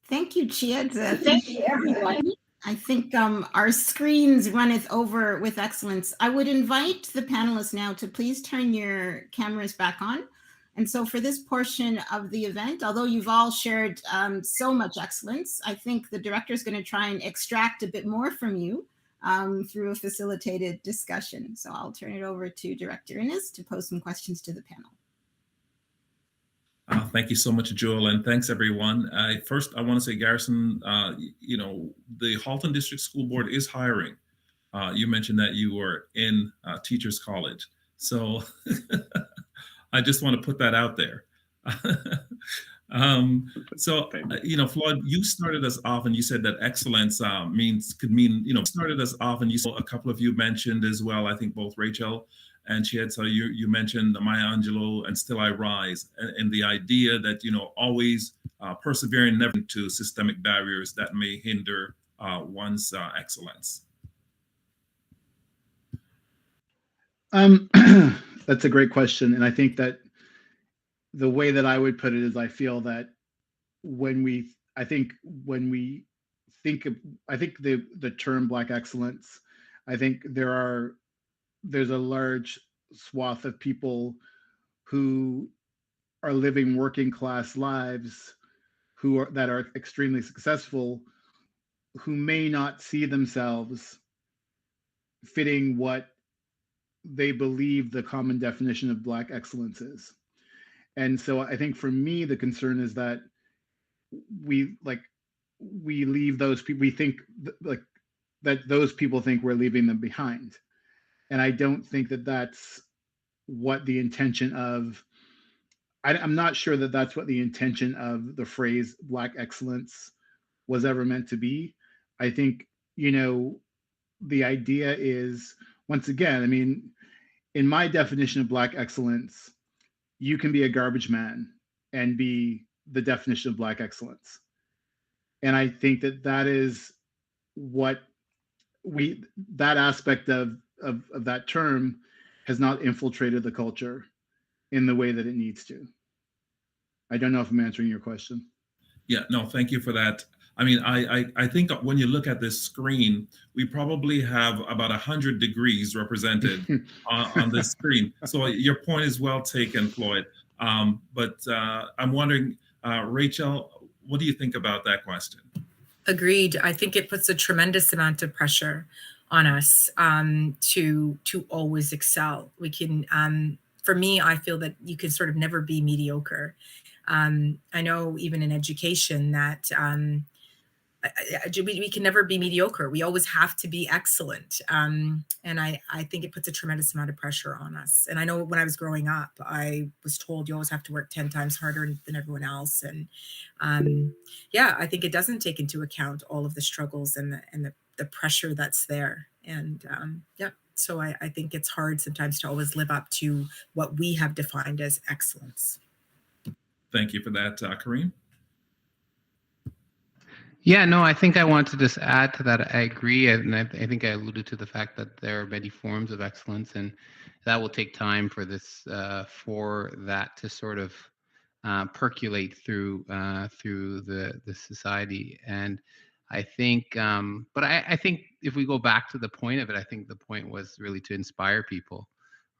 Thank you, Chia. Thank you, everyone. I think our screens runneth over with excellence. I would invite the panelists now to please turn your cameras back on. And so for this portion of the event, although you've all shared so much excellence, I think the director is going to try and extract a bit more from you through a facilitated discussion. So I'll turn it over to Director Innes to pose some questions to the panel. Thank you so much, Joel, and thanks everyone. First, I want to say, Garrison, the Halton District School Board is hiring. You mentioned that you were in Teachers College, so I just want to put that out there. Floyd, you started us off and you said that excellence could mean, started us off and you saw a couple of you mentioned as well, I think both Rachel and Chied, so you mentioned Maya Angelou and Still I Rise, and the idea that, always persevering never to systemic barriers that may hinder one's excellence. That's a great question. And I think that the way that I would put it is I feel that when we think the term Black excellence, I think there's a large swath of people who are living working class lives that are extremely successful, who may not see themselves fitting what they believe the common definition of Black excellence is. And so I think for me, the concern is that we leave those people, we think that those people think we're leaving them behind. And I don't think that that's what the intention of, I'm not sure that that's what the intention of the phrase Black excellence was ever meant to be. I think, the idea is, once again, I mean, in my definition of Black excellence, you can be a garbage man and be the definition of Black excellence. And I think that is what that aspect of that term has not infiltrated the culture in the way that it needs to. I don't know if I'm answering your question. Yeah, no, thank you for that. I mean, I think when you look at this screen, we probably have about 100 degrees represented on this screen. So your point is well taken, Floyd. But I'm wondering, Rachel, what do you think about that question? Agreed. I think it puts a tremendous amount of pressure on us to always excel. We can, for me, I feel that you can sort of never be mediocre. I know even in education that we can never be mediocre. We always have to be excellent. And I think it puts a tremendous amount of pressure on us. And I know when I was growing up, I was told you always have to work 10 times harder than everyone else. And I think it doesn't take into account all of the struggles and the pressure that's there. And so I think it's hard sometimes to always live up to what we have defined as excellence. Thank you for that, Kareem. Yeah, no, I think I want to just add to that. I agree. And I think I alluded to the fact that there are many forms of excellence, and that will take time for for that to sort of percolate through the society. And I think, but I think if we go back to the point of it, I think the point was really to inspire people,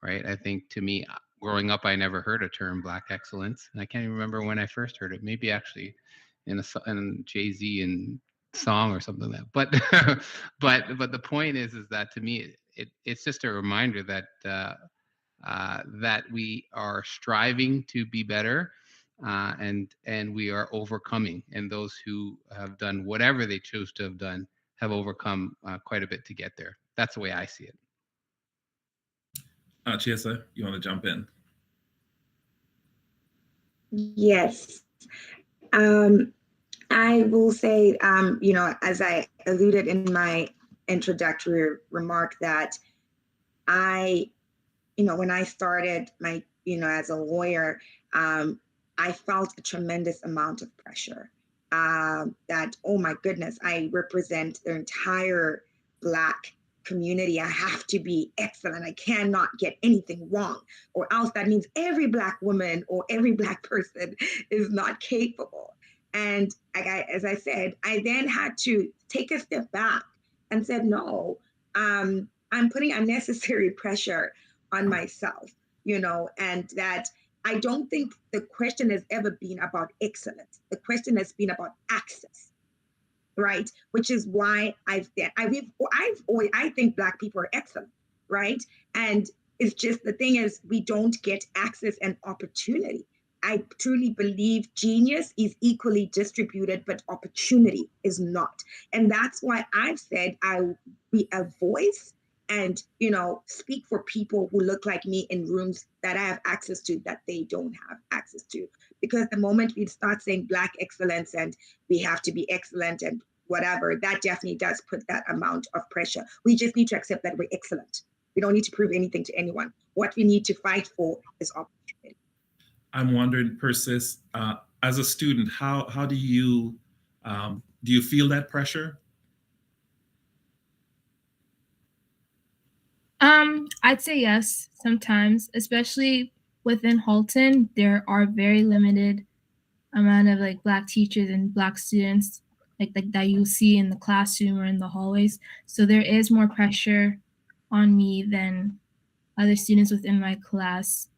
right? I think to me, growing up, I never heard a term Black excellence, and I can't even remember when I first heard it. Maybe actually in Jay-Z and song or something like that. But the point is that to me, it's just a reminder that that we are striving to be better, and we are overcoming. And those who have done whatever they chose to have done have overcome quite a bit to get there. That's the way I see it. Chiesa, you want to jump in? Yes. I will say, as I alluded in my introductory remark, that when I started my, as a lawyer, I felt a tremendous amount of pressure that, oh my goodness, I represent the entire Black community. I have to be excellent. I cannot get anything wrong, or else that means every Black woman or every Black person is not capable. And as I said, I then had to take a step back and said, no, I'm putting unnecessary pressure on myself, and that I don't think the question has ever been about excellence. The question has been about access, right? Which is why I think Black people are excellent, right? And it's just, the thing is, we don't get access and opportunity I truly believe genius is equally distributed, but opportunity is not. And that's why I've said I will be a voice and, speak for people who look like me in rooms that I have access to that they don't have access to. Because the moment we start saying Black excellence and we have to be excellent and whatever, that definitely does put that amount of pressure. We just need to accept that we're excellent. We don't need to prove anything to anyone. What we need to fight for is opportunity. I'm wondering, Persis, as a student, how do you feel that pressure? I'd say yes, sometimes, especially within Halton, there are very limited amount of like Black teachers and Black students like that you see in the classroom or in the hallways. So there is more pressure on me than other students within my class.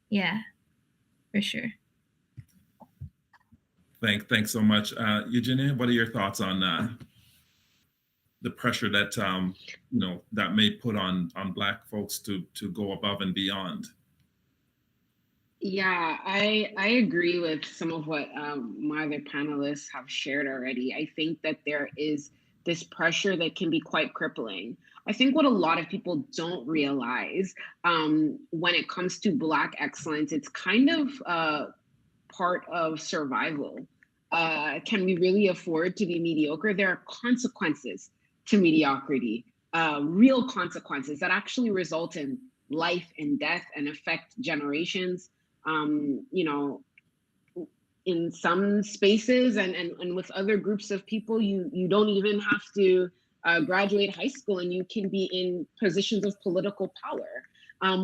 Yeah, for sure. Thanks so much, Eugenia. What are your thoughts on the pressure that that may put on Black folks to go above and beyond? Yeah, I agree with some of what my other panelists have shared already. I think that there is this pressure that can be quite crippling. I think what a lot of people don't realize when it comes to Black excellence, it's kind of part of survival. Can we really afford to be mediocre? There are consequences to mediocrity, real consequences that actually result in life and death and affect generations. In some spaces and with other groups of people, you don't even have to graduate high school and you can be in positions of political power.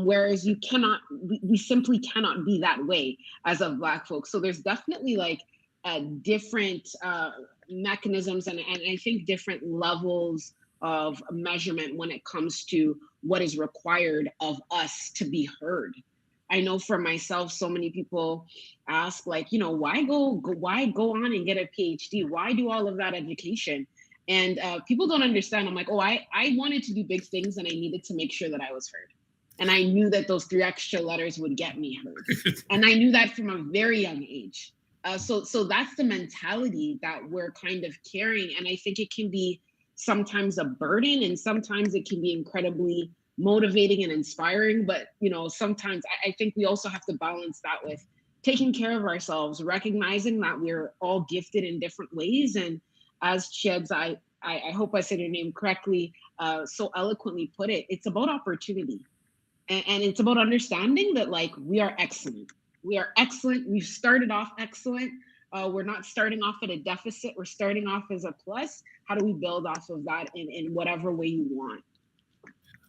Whereas we simply cannot be that way as of Black folks. So there's definitely like different mechanisms and I think different levels of measurement when it comes to what is required of us to be heard. I know for myself, so many people ask, like, why go on and get a PhD? Why do all of that education? And people don't understand. I'm like, I wanted to do big things and I needed to make sure that I was heard. And I knew that those 3 extra letters would get me heard. And I knew that from a very young age. So that's the mentality that we're kind of carrying. And I think it can be sometimes a burden and sometimes it can be incredibly motivating and inspiring, but sometimes I think we also have to balance that with taking care of ourselves, recognizing that we're all gifted in different ways. And as Cheds, I hope I said your name correctly, so eloquently put it, it's about opportunity. And it's about understanding that like we are excellent. We are excellent. We've started off excellent. We're not starting off at a deficit. We're starting off as a plus. How do we build off of that in whatever way you want?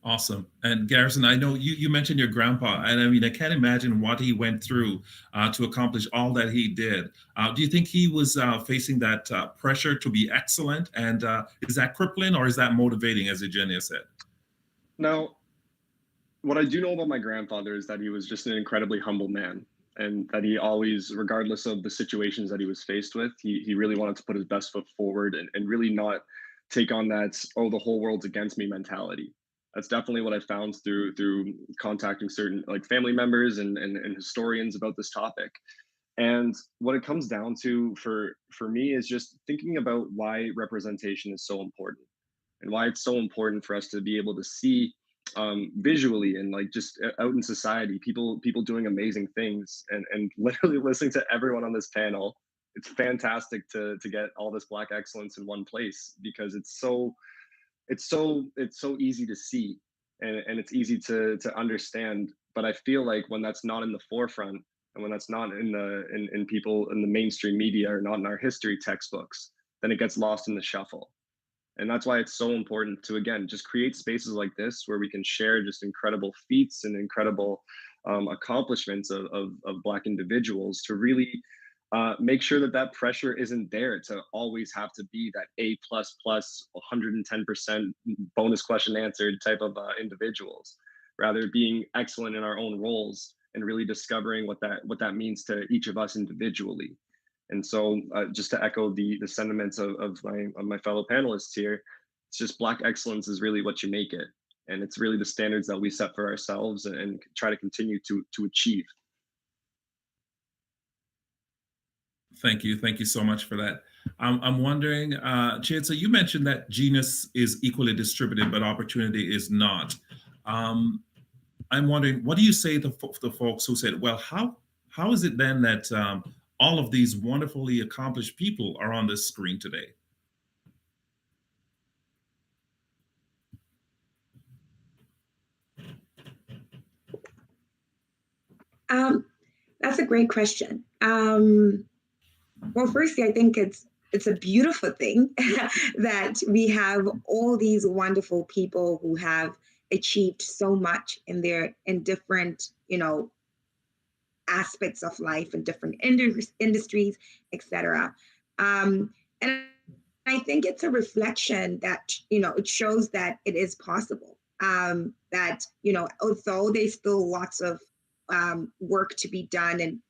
Awesome. And Garrison, I know you mentioned your grandpa, and I mean, I can't imagine what he went through to accomplish all that he did. Do you think he was facing that pressure to be excellent? And is that crippling or is that motivating, as Eugenia said? Now, what I do know about my grandfather is that he was just an incredibly humble man, and that he always, regardless of the situations that he was faced with, he really wanted to put his best foot forward and really not take on that, oh, the whole world's against me mentality. That's definitely what I found through contacting certain like family members and historians about this topic. And what it comes down to for me is just thinking about why representation is so important and why it's so important for us to be able to see visually and like just out in society people doing amazing things and literally listening to everyone on this panel. It's fantastic to get all this Black excellence in one place because it's so easy to see and it's easy to understand. But I feel like when that's not in the forefront and when that's not in people in the mainstream media or not in our history textbooks, then it gets lost in the shuffle. And that's why it's so important to, again, just create spaces like this where we can share just incredible feats and incredible accomplishments of Black individuals to really make sure that pressure isn't there to always have to be that A++, 110% bonus question answered type of individuals. Rather, being excellent in our own roles and really discovering what that means to each of us individually. And so, just to echo the sentiments of my fellow panelists here, it's just Black excellence is really what you make it, and it's really the standards that we set for ourselves and try to continue to achieve. Thank you. Thank you so much for that. I'm wondering, Chad, so you mentioned that genius is equally distributed, but opportunity is not. Um, I'm wondering, what do you say to the folks who said, well, how is it then that all of these wonderfully accomplished people are on this screen today? That's a great question. Well, firstly, I think it's a beautiful thing that we have all these wonderful people who have achieved so much in different, aspects of life and different industries, etc. And I think it's a reflection that it shows that it is possible. That although there's still lots of work to be done in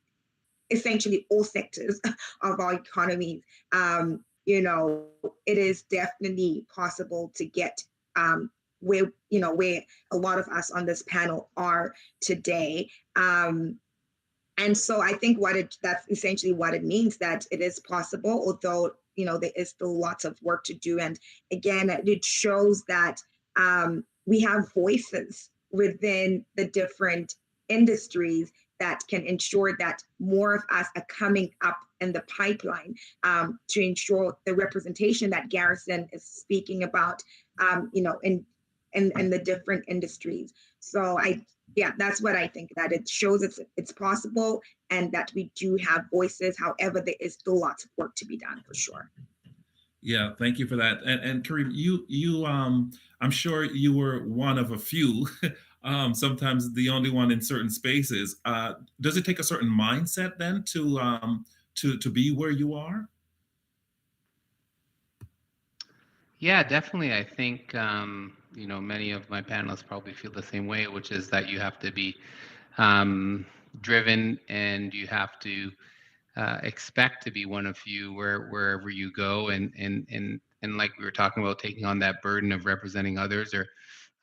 essentially all sectors of our economies, it is definitely possible to get where a lot of us on this panel are today. And so I think that's essentially what it means, that it is possible, although, there is still lots of work to do. And again, it shows that we have voices within the different industries that can ensure that more of us are coming up in the pipeline to ensure the representation that Garrison is speaking about, in the different industries. So that's what I think, that it shows it's possible and that we do have voices. However, there is still lots of work to be done for sure. Yeah, thank you for that. And Kareem, you I'm sure you were one of a few, sometimes the only one in certain spaces. Does it take a certain mindset then to be where you are? Yeah, definitely. I think many of my panelists probably feel the same way, which is that you have to be driven, and you have to expect to be one of few wherever you go, and like we were talking about, taking on that burden of representing others, or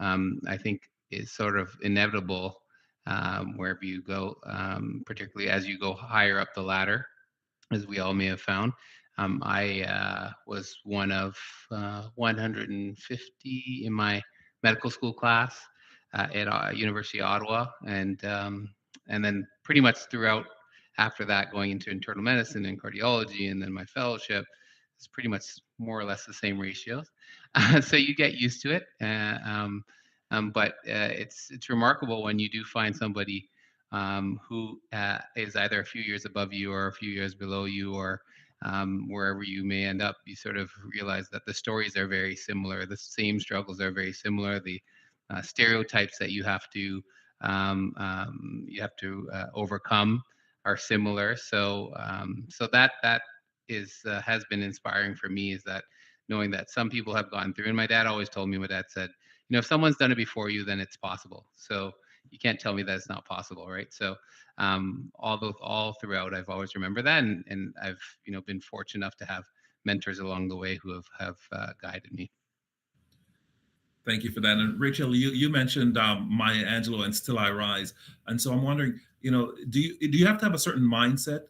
I think is sort of inevitable wherever you go, particularly as you go higher up the ladder, as we all may have found. I was one of 150 in my medical school class at University of Ottawa, and then pretty much throughout after that, going into internal medicine and cardiology, and then my fellowship, it's pretty much more or less the same ratios. So you get used to it, but it's remarkable when you do find somebody who is either a few years above you or a few years below you, or wherever you may end up. You sort of realize that the stories are very similar, the same struggles are very similar, the stereotypes that you have to overcome are similar. So that is has been inspiring for me, is that knowing that some people have gone through. And my dad always told me, my dad said, if someone's done it before you, then it's possible. So you can't tell me that it's not possible, right? So all throughout, I've always remembered that, and I've been fortunate enough to have mentors along the way who have guided me. Thank you for that. And Rachel, you mentioned Maya Angelou and Still I Rise, and so I'm wondering, do you have to have a certain mindset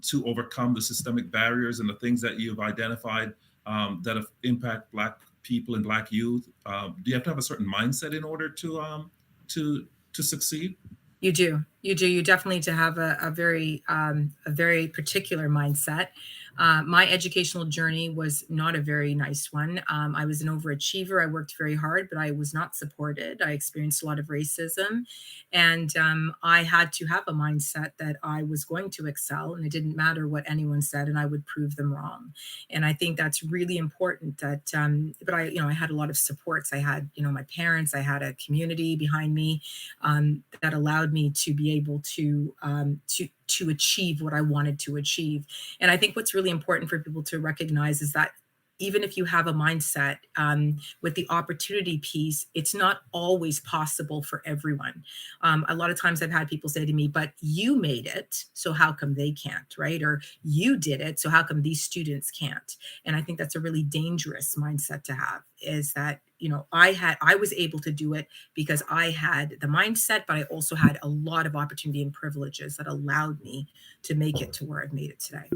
to overcome the systemic barriers and the things that you've identified that have impact Black people and Black youth? Do you have to have a certain mindset in order to succeed? You do. You definitely need to have a very particular mindset. My educational journey was not a very nice one. I was an overachiever. I worked very hard, but I was not supported. I experienced a lot of racism, and I had to have a mindset that I was going to excel, and it didn't matter what anyone said, and I would prove them wrong. And I think that's really important. That, but I had a lot of supports. I had, my parents. I had a community behind me that allowed me to be able to achieve what I wanted to achieve. And I think what's really important for people to recognize is that even if you have a mindset with the opportunity piece, it's not always possible for everyone. A lot of times I've had people say to me, but you made it, so how come they can't, right? Or you did it, so how come these students can't? And I think that's a really dangerous mindset to have, is that, I was able to do it because I had the mindset, but I also had a lot of opportunity and privileges that allowed me to make it to where I've made it today.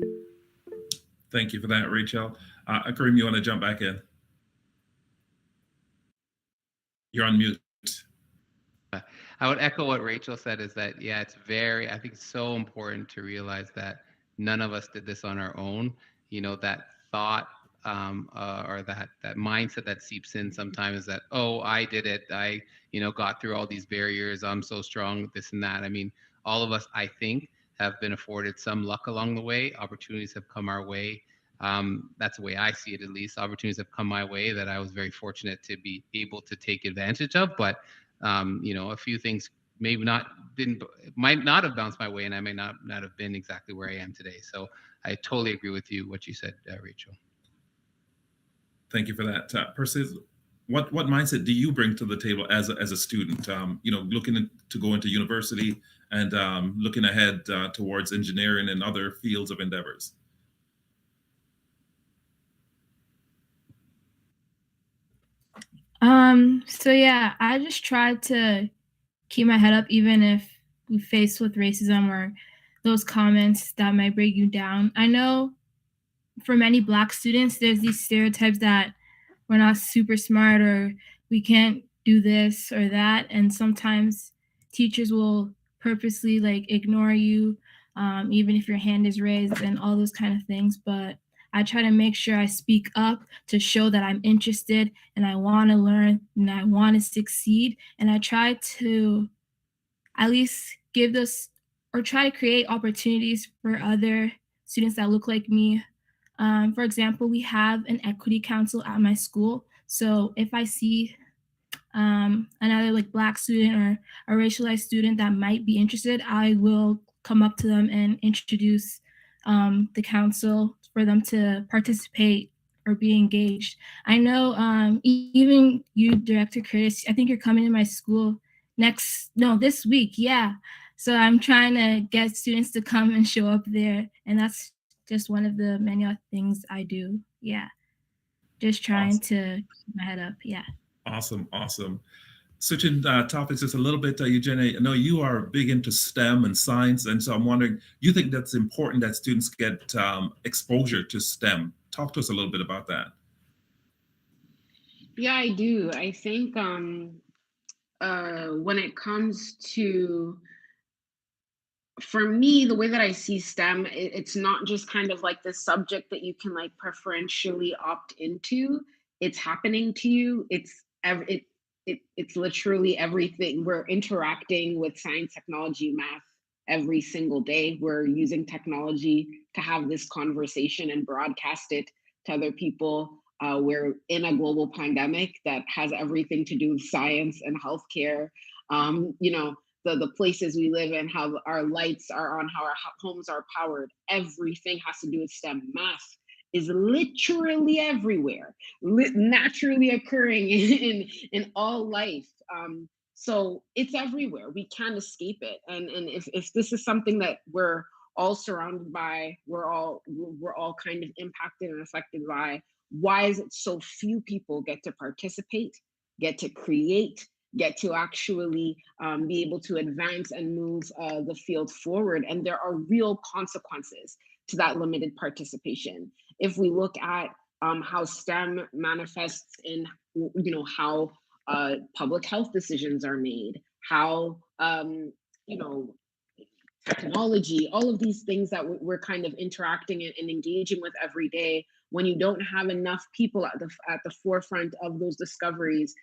Thank you for that, Rachel. Kareem, you want to jump back in? You're on mute. I would echo what Rachel said, is that, yeah, I think it's so important to realize that none of us did this on our own. That thought or that mindset that seeps in sometimes is that, oh, I did it. I, got through all these barriers. I'm so strong, this and that. I mean, all of us, I think, have been afforded some luck along the way. Opportunities have come our way. That's the way I see it, at least. Opportunities have come my way that I was very fortunate to be able to take advantage of. But a few things might not have bounced my way, and I may not have been exactly where I am today. So I totally agree with you, what you said, Rachel. Thank you for that. Persis, what mindset do you bring to the table as a student? Looking to go into university and looking ahead towards engineering and other fields of endeavors. So yeah, I just try to keep my head up, even if we face with racism or those comments that might bring you down. I know for many Black students, there's these stereotypes that we're not super smart or we can't do this or that. And sometimes teachers will purposely ignore you, even if your hand is raised and all those kind of things. But I try to make sure I speak up to show that I'm interested and I want to learn and I want to succeed. And I try to at least give those or try to create opportunities for other students that look like me. For example, we have an equity council at my school. So if I see another Black student or a racialized student that might be interested, I will come up to them and introduce the council for them to participate or be engaged. I know even you, Director Curtis, I think you're coming to my school this week. Yeah. So I'm trying to get students to come and show up there. And that's just one of the many things I do. Yeah. Just trying to keep my head up. Yeah. Awesome. Switching topics just a little bit, Eugenia, I know you are big into STEM and science. And so I'm wondering, you think that's important that students get exposure to STEM? Talk to us a little bit about that. Yeah, I do. I think when it comes to, for me, the way that I see STEM, it's not just kind of like this subject that you can preferentially opt into. It's happening to you. It's literally everything. We're interacting with science, technology, math every single day. We're using technology to have this conversation and broadcast it to other people. We're in a global pandemic that has everything to do with science and healthcare. The places we live in, how our lights are on, how our homes are powered, everything has to do with STEM. Math is literally everywhere, naturally occurring in all life. So it's everywhere. We can't escape it. And if this is something that we're all surrounded by, we're all kind of impacted and affected by, why is it so few people get to participate, get to create, get to actually be able to advance and move the field forward? And there are real consequences to that limited participation. If we look at how STEM manifests in, how public health decisions are made, how, technology, all of these things that we're kind of interacting and engaging with every day, when you don't have enough people at the forefront of those discoveries,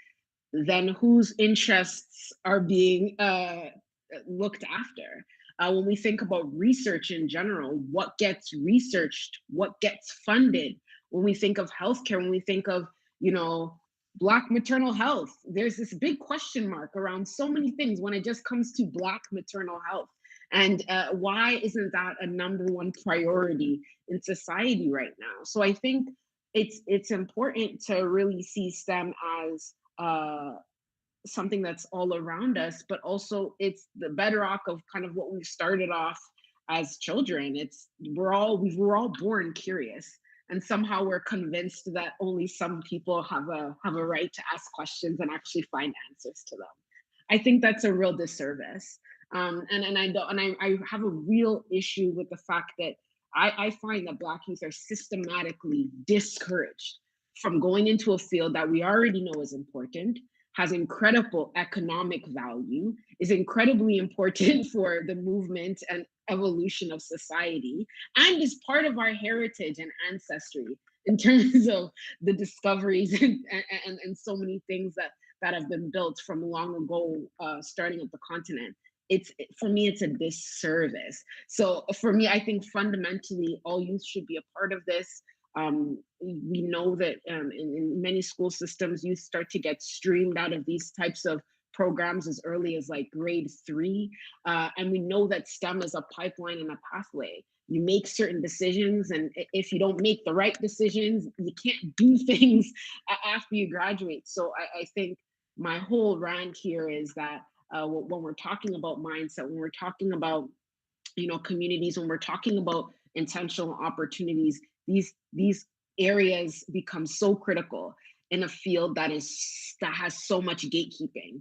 then whose interests are being looked after? When we think about research in general, what gets researched, what gets funded? When we think of healthcare, when we think of, Black maternal health, there's this big question mark around so many things when it just comes to Black maternal health. And why isn't that a number one priority in society right now? So I think it's important to really see STEM as something that's all around us, but also it's the bedrock of kind of what we've started off as children. We're all born curious, and somehow we're convinced that only some people have a right to ask questions and actually find answers to them. I think that's a real disservice. And I have a real issue with the fact that I find that Black youth are systematically discouraged from going into a field that we already know is important, has incredible economic value, is incredibly important for the movement and evolution of society, and is part of our heritage and ancestry in terms of the discoveries and so many things that have been built from long ago, starting at the continent. For me, it's a disservice. So for me, I think fundamentally all youth should be a part of this. We know that in many school systems, youth start to get streamed out of these types of programs as early as like grade 3. And we know that STEM is a pipeline and a pathway. You make certain decisions, and if you don't make the right decisions, you can't do things after you graduate. So I think my whole rant here is that when we're talking about mindset, when we're talking about communities, when we're talking about intentional opportunities, these areas become so critical in a field that has so much gatekeeping,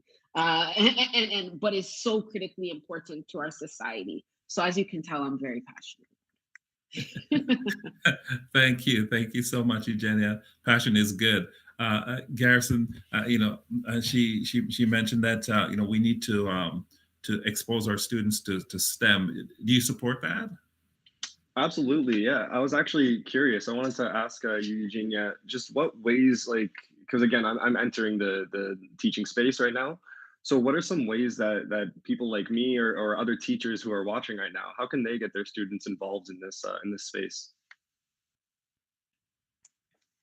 but is so critically important to our society. So as you can tell, I'm very passionate. Thank you so much, Eugenia. Passion is good. Garrison, she mentioned that we need to expose our students to STEM. Do you support that? Absolutely, yeah. I was actually curious. I wanted to ask you, Eugenia, just what ways, because again, I'm entering the teaching space right now. So what are some ways that people like me or other teachers who are watching right now, how can they get their students involved in this space?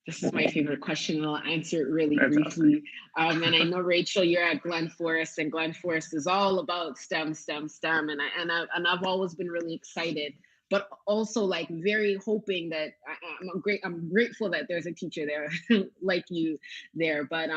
This is my favorite question, and I'll answer it really briefly. And I know, Rachel, you're at Glen Forest, and Glen Forest is all about STEM, and I've always been really excited, but also very hoping that I'm grateful that there's a teacher there like you there. But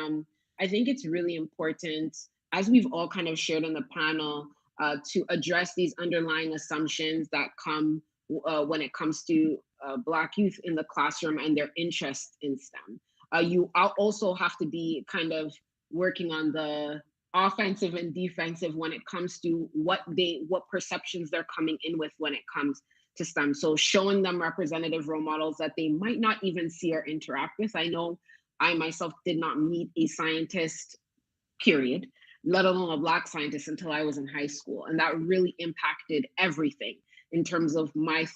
I think it's really important, as we've all kind of shared in the panel, to address these underlying assumptions that come when it comes to Black youth in the classroom and their interest in STEM. You also have to be kind of working on the offensive and defensive when it comes to what perceptions they're coming in with when it comes to STEM. So showing them representative role models that they might not even see or interact with. I know I myself did not meet a scientist, period, let alone a Black scientist, until I was in high school. And that really impacted everything in terms of my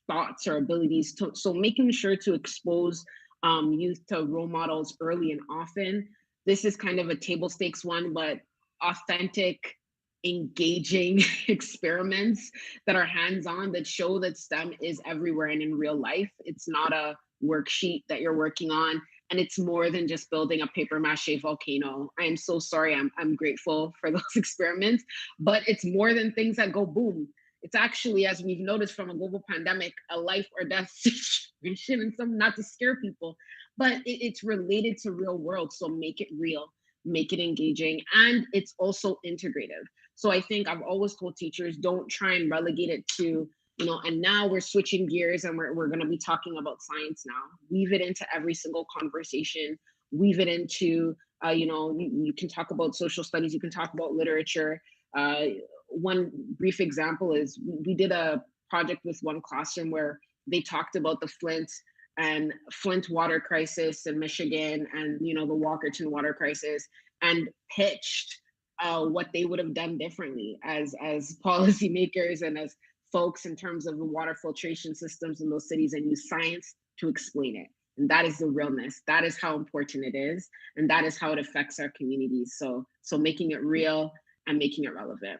thoughts or abilities. So making sure to expose youth to role models early and often. This is kind of a table stakes one, but authentic, engaging experiments that are hands-on, that show that STEM is everywhere and in real life. It's not a worksheet that you're working on, and it's more than just building a paper mache volcano. I am so sorry. I'm grateful for those experiments, but it's more than things that go boom. It's actually, as we've noticed from a global pandemic, a life or death situation, and some, not to scare people, but it's related to real world. So make it real, make it engaging, and it's also integrative. So I think I've always told teachers, don't try and relegate it to, and now we're switching gears and we're going to be talking about science now. Weave it into every single conversation, weave it into, you can talk about social studies, you can talk about literature. One brief example is we did a project with one classroom where they talked about the Flint water crisis in Michigan, and the Walkerton water crisis, and pitched what they would have done differently as policymakers and as folks in terms of the water filtration systems in those cities, and use science to explain it. And that is the realness. That is how important it is, and that is how it affects our communities. So making it real and making it relevant.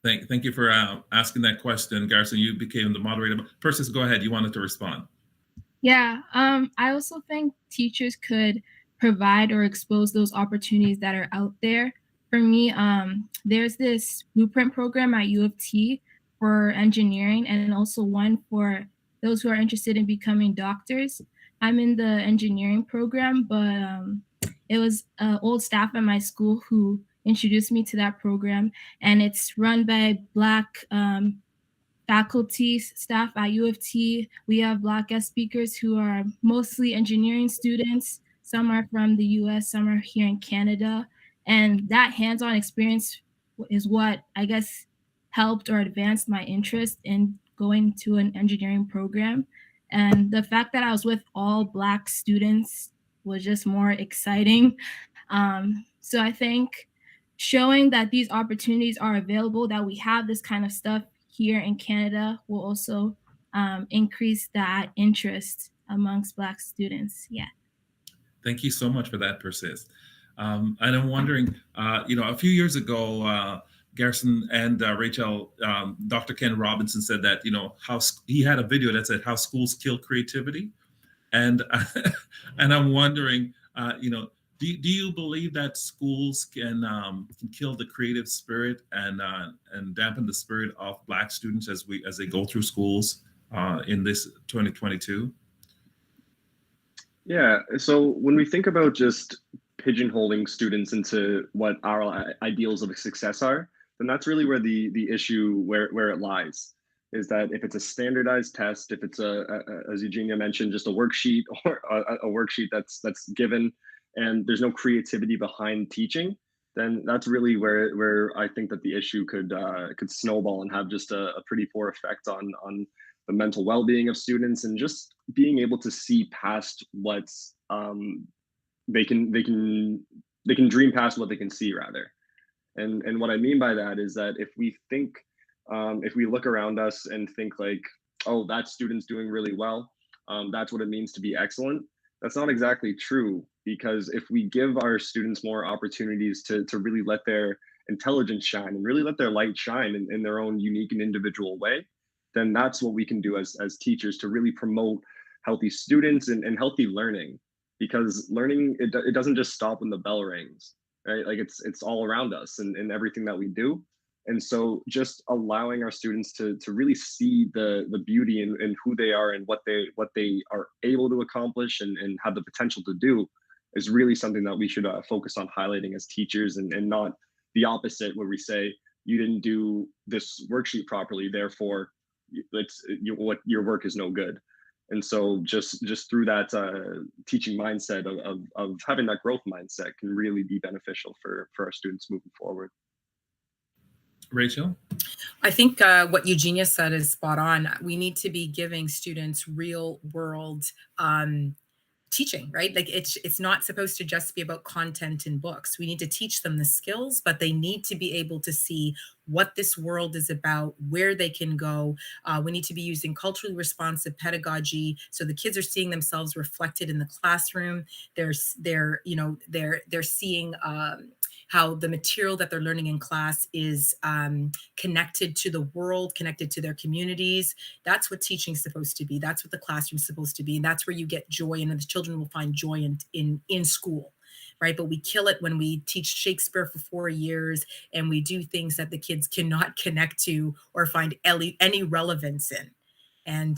Thank you for asking that question, Garrison. You became the moderator. Persis, go ahead. You wanted to respond. Yeah, I also think teachers could provide or expose those opportunities that are out there. For me, there's this blueprint program at U of T for engineering, and also one for those who are interested in becoming doctors. I'm in the engineering program, but it was old staff at my school who introduced me to that program, and it's run by Black faculty staff at U of T. We have Black guest speakers who are mostly engineering students. Some are from the US, some are here in Canada. And that hands-on experience is what I guess helped or advanced my interest in going to an engineering program. And the fact that I was with all Black students was just more exciting. So I think showing that these opportunities are available, that we have this kind of stuff here in Canada, will also increase that interest amongst Black students. Yeah. Thank you so much for that, Persis. And I'm wondering, a few years ago, Garrison and Rachel, Dr. Ken Robinson said that, how he had a video that said how schools kill creativity. And and I'm wondering, do you believe that schools can kill the creative spirit and dampen the spirit of Black students as they go through schools in this 2022? Yeah, so when we think about just pigeonholing students into what our ideals of success are, then that's really where the issue where it lies. Is that if it's a standardized test, if it's as Eugenia mentioned, just a worksheet or a worksheet that's given, and there's no creativity behind teaching, then that's really where I think that the issue could snowball and have just a pretty poor effect on the mental well-being of students, and just being able to see past what's they can dream past what they can see, rather. And what I mean by that is that if we think if we look around us and think like, oh, that student's doing really well, that's what it means to be excellent. That's not exactly true, because if we give our students more opportunities to really let their intelligence shine and really let their light shine in their own unique and individual way, then that's what we can do as teachers to really promote healthy students and healthy learning. Because learning, it doesn't just stop when the bell rings, right? Like it's all around us and everything that we do. And so just allowing our students to really see the beauty in who they are and what they are able to accomplish and have the potential to do is really something that we should focus on highlighting as teachers, and not the opposite, where we say, you didn't do this worksheet properly, therefore your work is no good. And so just through that teaching mindset of having that growth mindset can really be beneficial for our students moving forward. Rachel? I think what Eugenia said is spot on. We need to be giving students real world teaching, right? Like it's not supposed to just be about content in books. We need to teach them the skills, but they need to be able to see what this world is about, where they can go. We need to be using culturally responsive pedagogy, so the kids are seeing themselves reflected in the classroom. They're seeing how the material that they're learning in class is connected to the world, connected to their communities. That's what teaching is supposed to be. That's what the classroom is supposed to be. And that's where you get joy, and the children will find joy in school, right? But we kill it when we teach Shakespeare for 4 years and we do things that the kids cannot connect to or find any relevance in. And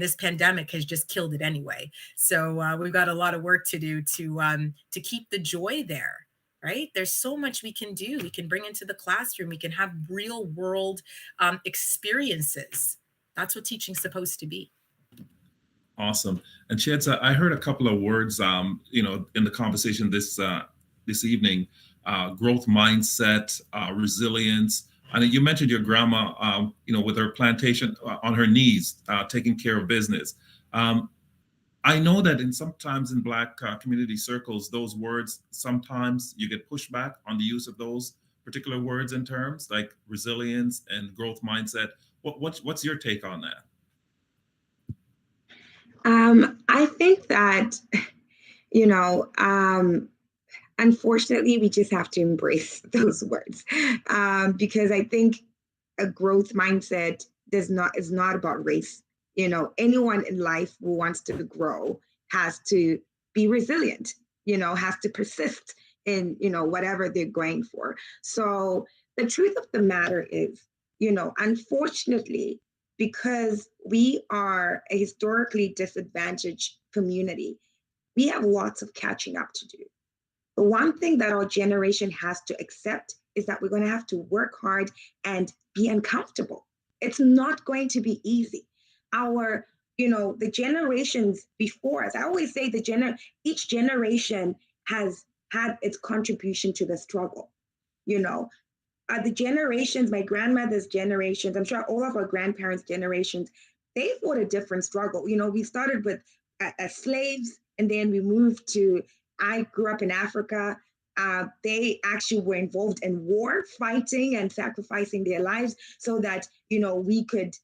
this pandemic has just killed it anyway. So we've got a lot of work to do to keep the joy there. Right? There's so much we can do. We can bring into the classroom. We can have real world experiences. That's what teaching's supposed to be. Awesome. And Chetza, I heard a couple of words, in the conversation this evening, growth mindset, resilience. I know you mentioned your grandma, with her plantation on her knees, taking care of business. I know that sometimes in Black community circles, those words, sometimes you get pushback on the use of those particular words and terms like resilience and growth mindset. What's your take on that? I think that, unfortunately, we just have to embrace those words, because I think a growth mindset is not about race. Anyone in life who wants to grow has to be resilient, has to persist in, whatever they're going for. So the truth of the matter is, unfortunately, because we are a historically disadvantaged community, we have lots of catching up to do. The one thing that our generation has to accept is that we're going to have to work hard and be uncomfortable. It's not going to be easy. The generations before us, I always say each generation has had its contribution to the struggle. the generations, my grandmother's generations, I'm sure all of our grandparents' generations, they fought a different struggle. You know, we started with as slaves, and then we moved to, I grew up in Africa. They actually were involved in war, fighting and sacrificing their lives so that, you know, we could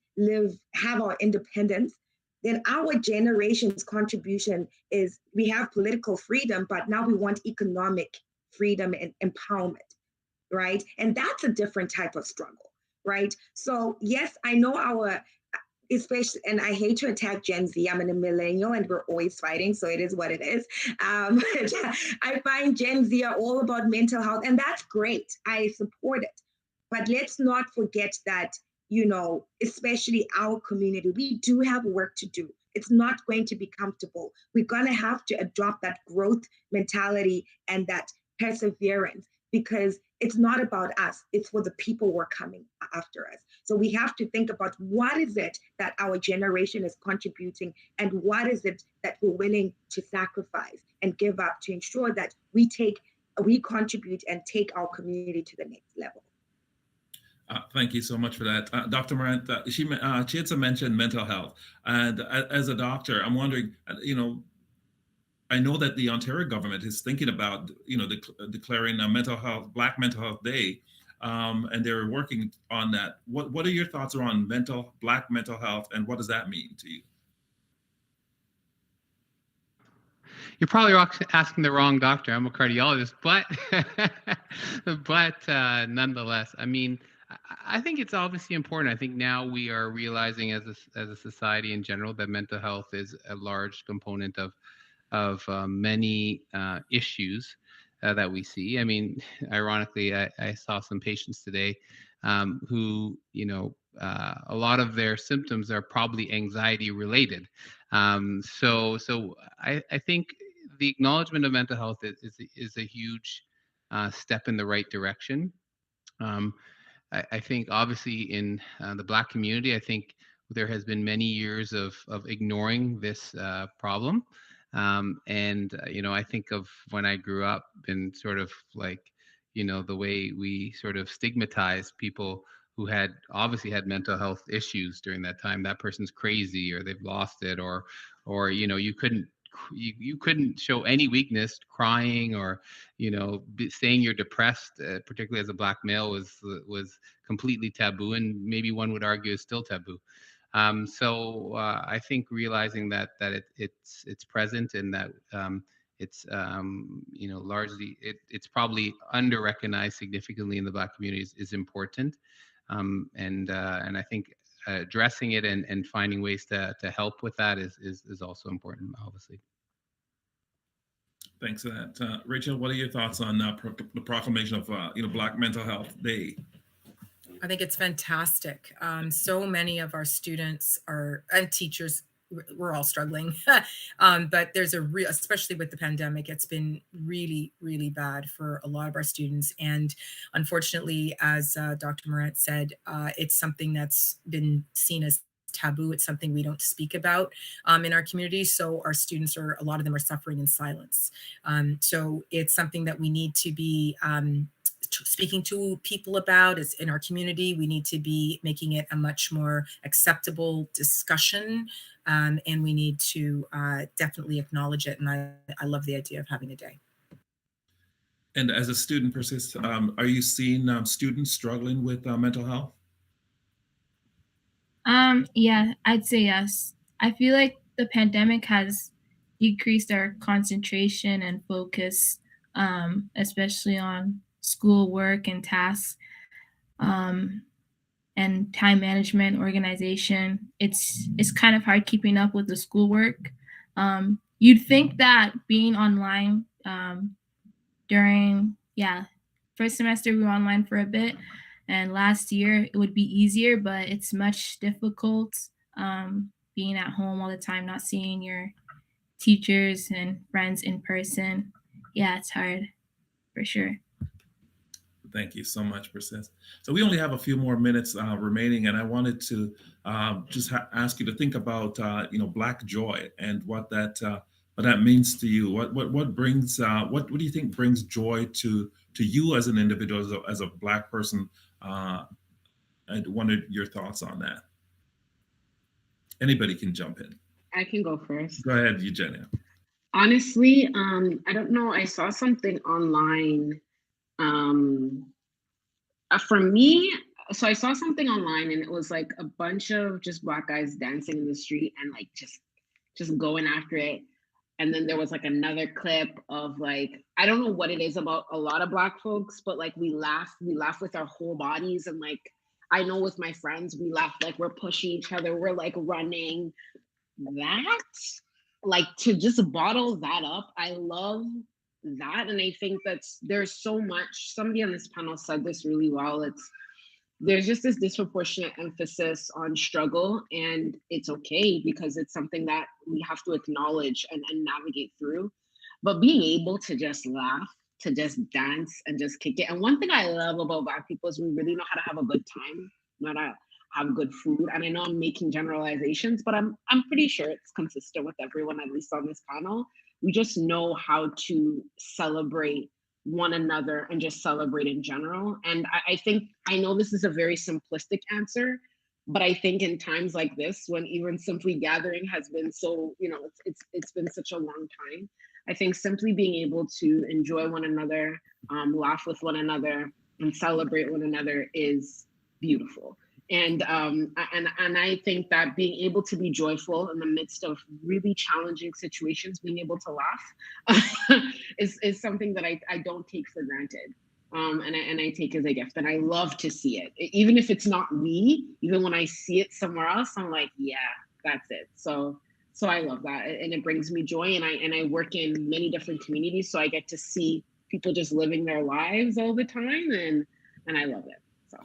have our independence. Then our generation's contribution is we have political freedom, but now we want economic freedom and empowerment, right? And that's a different type of struggle, right? So yes, I know especially, and I hate to attack Gen Z. I'm a millennial and we're always fighting, so it is what it is. I find Gen Z are all about mental health, and that's great. I support it. But let's not forget that, you know, especially our community, we do have work to do. It's not going to be comfortable. We're going to have to adopt that growth mentality and that perseverance, because it's not about us, it's for the people who are coming after us. So we have to think about what is it that our generation is contributing and what is it that we're willing to sacrifice and give up to ensure that we contribute and take our community to the next level. Thank you so much for that. Dr. Morant, Chietza mentioned mental health. And as a doctor, I'm wondering, you know, I know that the Ontario government is thinking about, you know, declaring a Black Mental Health Day, and they're working on that. What are your thoughts around Black mental health, and what does that mean to you? You're probably asking the wrong doctor. I'm a cardiologist, but nonetheless, I mean, I think it's obviously important. I think now we are realizing as a society in general that mental health is a large component of many issues that we see. I mean, ironically, I saw some patients today who, you know, a lot of their symptoms are probably anxiety related. So I think the acknowledgement of mental health is a huge step in the right direction. I think obviously in the Black community, I think there has been many years of ignoring this problem. And, you know, I think of when I grew up and sort of like, you know, the way we sort of stigmatize people who had obviously had mental health issues during that time. That person's crazy, or they've lost it, or you know, you couldn't show any weakness, crying, or, you know, saying you're depressed, particularly as a Black male, was completely taboo, and maybe one would argue is still taboo. So I think realizing that it's present, and that it's you know, largely it's probably under recognized significantly in the Black communities is important, and I think addressing it and finding ways to help with that is also important, obviously. Thanks for that, Rachel. What are your thoughts on the proclamation of you know, Black Mental Health Day? I think it's fantastic. So many of our students and teachers, we're all struggling, but there's especially with the pandemic, it's been really, really bad for a lot of our students. And unfortunately, as Dr. Morant said, it's something that's been seen as taboo. It's something we don't speak about in our community. So our students a lot of them are suffering in silence. So it's something that we need to be speaking to people about. Is in our community. We need to be making it a much more acceptable discussion, and we need to definitely acknowledge it. And I love the idea of having a day. And as a student persists, are you seeing students struggling with mental health? Yeah, I'd say yes. I feel like the pandemic has decreased our concentration and focus, especially on schoolwork and tasks, and time management, organization. It's kind of hard keeping up with the schoolwork. You'd think that being online during first semester we were online for a bit, and last year it would be easier, but it's much difficult being at home all the time, not seeing your teachers and friends in person. Yeah, it's hard for sure. Thank you so much, Persis. So we only have a few more minutes remaining, and I wanted to just ask you to think about, you know, Black joy and what that what that means to you. What brings what do you think brings joy to you as an individual, as a Black person? I wondered your thoughts on that. Anybody can jump in. I can go first. Go ahead, Eugenia. Honestly, I don't know. I saw something online. For me, so I saw something online, and it was like a bunch of just Black guys dancing in the street and like just going after it. And then there was like another clip of like, I don't know what it is about a lot of Black folks, but like we laugh with our whole bodies. And like, I know with my friends, we laugh like we're pushing each other, we're like running. That, like, to just bottle that up, I love that. And I think there's so much, somebody on this panel said this really well. There's just this disproportionate emphasis on struggle, and it's okay because it's something that we have to acknowledge and navigate through. But being able to just laugh, to just dance and just kick it. And one thing I love about Black people is we really know how to have a good time, not to have good food. And I know I'm making generalizations, but I'm pretty sure it's consistent with everyone, at least on this panel. We just know how to celebrate one another and just celebrate in general. And I think, I know this is a very simplistic answer, but I think in times like this, when even simply gathering has been so, it's been such a long time, I think simply being able to enjoy one another, laugh with one another, and celebrate one another is beautiful. And I think that being able to be joyful in the midst of really challenging situations, being able to laugh is something that I don't take for granted. And I take as a gift, and I love to see it. Even if it's not me, even when I see it somewhere else, I'm like, yeah, that's it. So I love that, and it brings me joy. And I work in many different communities, so I get to see people just living their lives all the time, and I love it. So.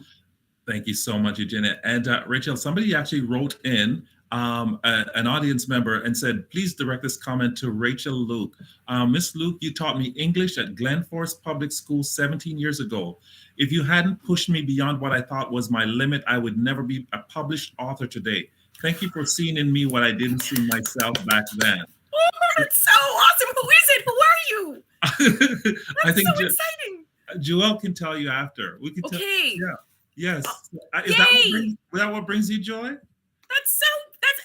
Thank you so much, Eugenia. And Rachel, somebody actually wrote in, an audience member, and said, please direct this comment to Rachel Luke. Miss Luke, you taught me English at Glen Forest Public School 17 years ago. If you hadn't pushed me beyond what I thought was my limit, I would never be a published author today. Thank you for seeing in me what I didn't see myself back then. Oh, that's so awesome. Who is it? Who are you? I think so exciting. Joelle can tell you after. We can okay. Yeah. Yes. Is Yay! that what brings you joy? That's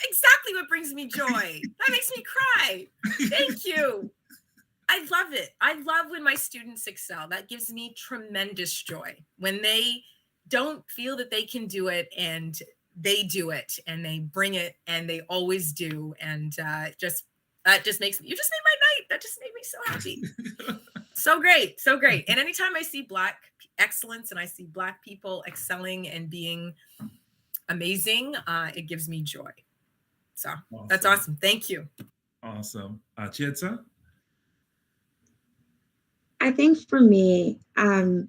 exactly what brings me joy. That makes me cry. Thank you. I love it. I love when my students excel. That gives me tremendous joy. When they don't feel that they can do it and they do it and they bring it and they always do. And that just makes me, you just made my night. That just made me so happy. So great. So great. And anytime I see Black excellence and I see Black people excelling and being amazing, it gives me joy. So awesome. That's awesome. Thank you. Awesome. Chietza? I think for me, I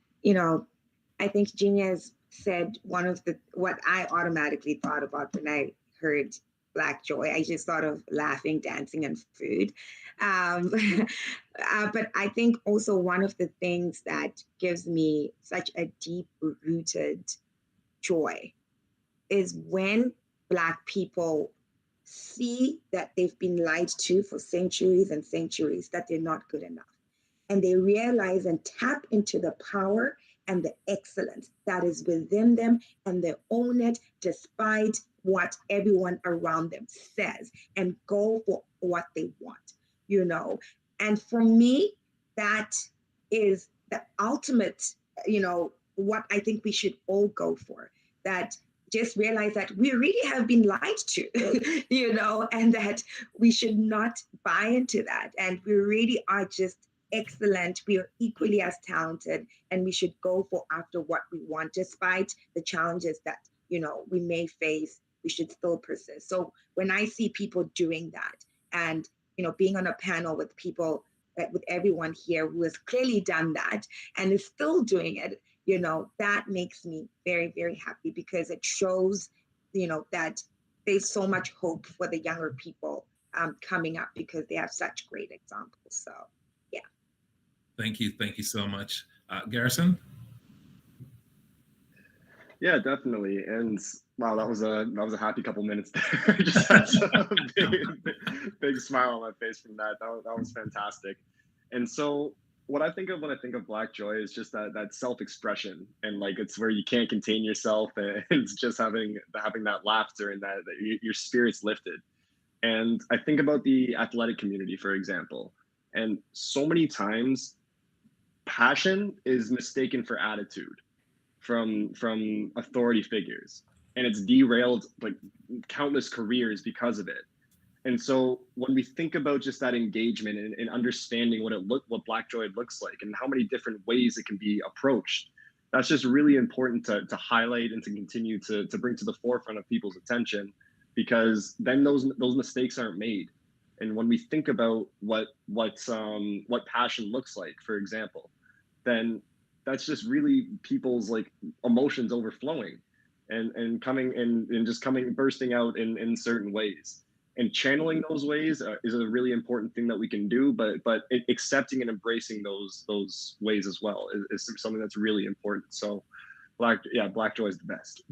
think Genia's said one of what I automatically thought about when I heard Black joy. I just thought of laughing, dancing, and food. But I think also one of the things that gives me such a deep-rooted joy is when Black people see that they've been lied to for centuries and centuries, that they're not good enough. And they realize and tap into the power and the excellence that is within them, and they own it despite what everyone around them says, and go for what they want, And for me, that is the ultimate, what I think we should all go for. That just realize that we really have been lied to, and that we should not buy into that. And we really are just excellent. We are equally as talented, and we should go for after what we want, despite the challenges that, we may face. We should still persist. So when I see people doing that, and, being on a panel with people, with everyone here who has clearly done that and is still doing it, that makes me very, very happy, because it shows, that there's so much hope for the younger people coming up, because they have such great examples. So, yeah. Thank you. Thank you so much. Garrison? Yeah, definitely. And Wow, that was a happy couple minutes there. Just had a big smile on my face from that. That was fantastic. And so what I think of when I think of Black joy is just that self-expression, and like it's where you can't contain yourself, and it's just having that laughter and that your spirit's lifted. And I think about the athletic community, for example, and so many times passion is mistaken for attitude from authority figures, and it's derailed like countless careers because of it. And so when we think about just that engagement and understanding what Black joy looks like and how many different ways it can be approached, that's just really important to highlight and to continue to bring to the forefront of people's attention, because then those mistakes aren't made. And when we think about what passion looks like, for example, then that's just really people's like emotions overflowing and coming and just coming bursting out in certain ways, and channeling those ways is a really important thing that we can do, but accepting and embracing those ways as well is something that's really important. So Black joy is the best.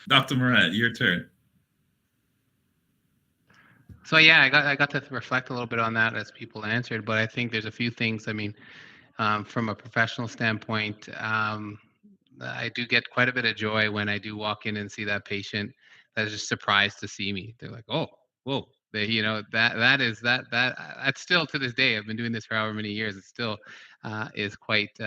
Dr. Moran, your turn. So yeah, I got to reflect a little bit on that as people answered, but I think there's a few things. I mean, from a professional standpoint, I do get quite a bit of joy when I do walk in and see that patient that is just surprised to see me. They're like, "Oh, whoa!" That's still to this day. I've been doing this for however many years. It still is quite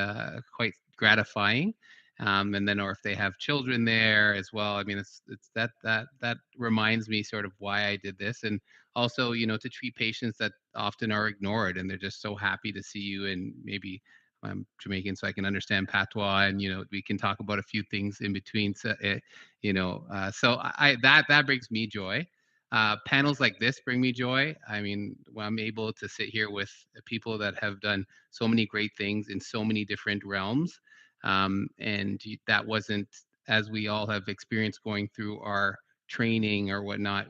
gratifying. And then, or if they have children there as well. I mean, it's that reminds me sort of why I did this, and also, to treat patients that often are ignored, and they're just so happy to see you. And maybe I'm Jamaican, so I can understand patois, and we can talk about a few things in between. So, so that brings me joy. Panels like this bring me joy. I mean, when I'm able to sit here with people that have done so many great things in so many different realms. And that wasn't, as we all have experienced going through our training or whatnot,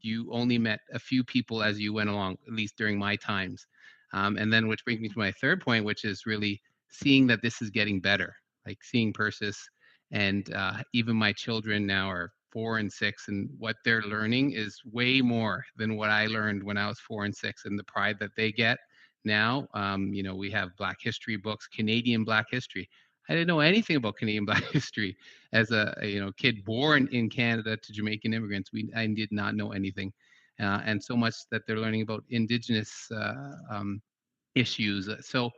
you only met a few people as you went along, at least during my times. And then, which brings me to my third point, which is really seeing that this is getting better, like seeing Persis, and even my children now are 4 and 6, and what they're learning is way more than what I learned when I was 4 and 6, and the pride that they get now. We have Black history books, Canadian Black history. I didn't know anything about Canadian Black history as a kid born in Canada to Jamaican immigrants. I did not know anything, and so much that they're learning about Indigenous issues. So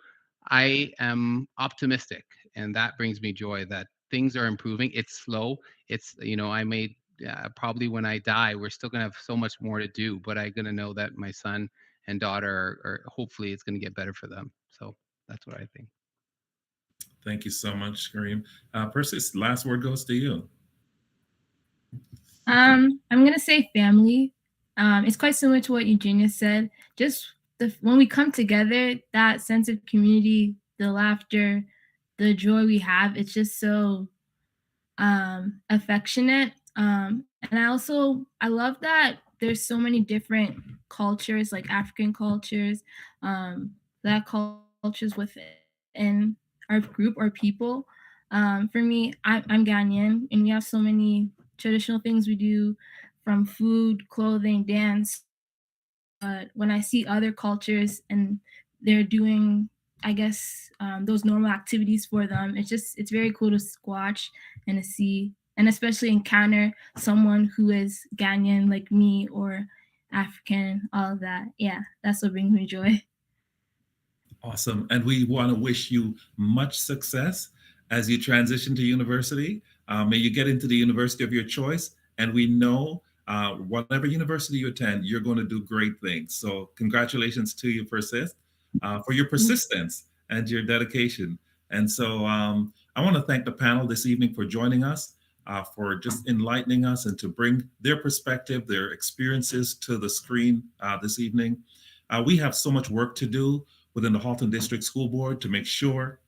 I am optimistic, and that brings me joy that things are improving. It's slow. It's I made probably when I die, we're still gonna have so much more to do, but I'm gonna know that my son and daughter are hopefully it's gonna get better for them. So that's what I think. Thank you so much, Kareem. Persis, last word goes to you. I'm gonna say family. It's quite similar to what Eugenia said. Just when we come together, that sense of community, the laughter, the joy we have, it's just so affectionate. And I love that there's so many different cultures, like African cultures, Black cultures within our group or people. For me, I'm Ghanaian, and we have so many traditional things we do, from food, clothing, dance. But when I see other cultures and they're doing, I guess, those normal activities for them, it's very cool to watch and to see, and especially encounter someone who is Ghanaian like me or African, all of that. Yeah, that's what brings me joy. Awesome. And we want to wish you much success as you transition to university. May you get into the university of your choice. And we know whatever university you attend, you're going to do great things. So congratulations to you, Persis, for your persistence and your dedication. And so I want to thank the panel this evening for joining us, for just enlightening us and to bring their perspective, their experiences to the screen this evening. We have so much work to do within the Halton District School Board to make sure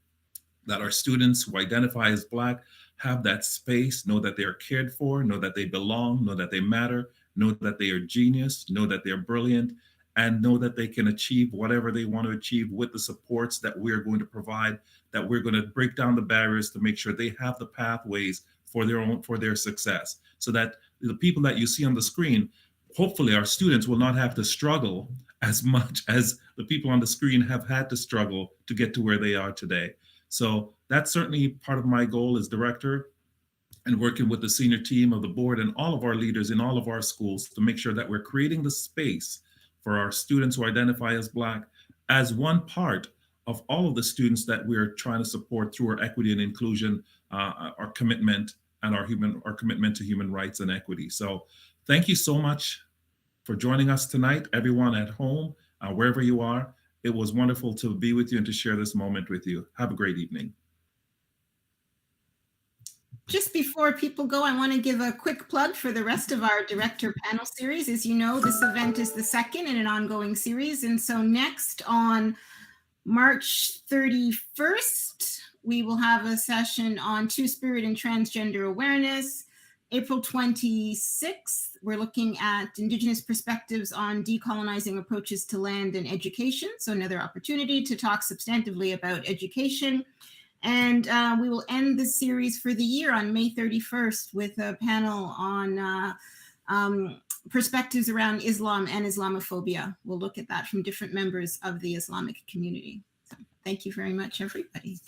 that our students who identify as Black have that space, know that they are cared for, know that they belong, know that they matter, know that they are genius, know that they're brilliant, and know that they can achieve whatever they want to achieve with the supports that we're going to provide, that we're going to break down the barriers to make sure they have the pathways for their success, so that the people that you see on the screen, hopefully our students will not have to struggle as much as the people on the screen have had to struggle to get to where they are today. So that's certainly part of my goal as director, and working with the senior team of the board and all of our leaders in all of our schools to make sure that we're creating the space for our students who identify as Black as one part of all of the students that we're trying to support through our equity and inclusion, our commitment and our commitment to human rights and equity. So thank you so much for joining us tonight, everyone at home, wherever you are. It was wonderful to be with you and to share this moment with you. Have a great evening. Just before people go, I want to give a quick plug for the rest of our director panel series. As you know, this event is the second in an ongoing series. And so next on March 31st, we will have a session on Two-Spirit and transgender awareness. April 26th, we're looking at Indigenous perspectives on decolonizing approaches to land and education. So another opportunity to talk substantively about education. And we will end the series for the year on May 31st with a panel on perspectives around Islam and Islamophobia. We'll look at that from different members of the Islamic community. So thank you very much, everybody.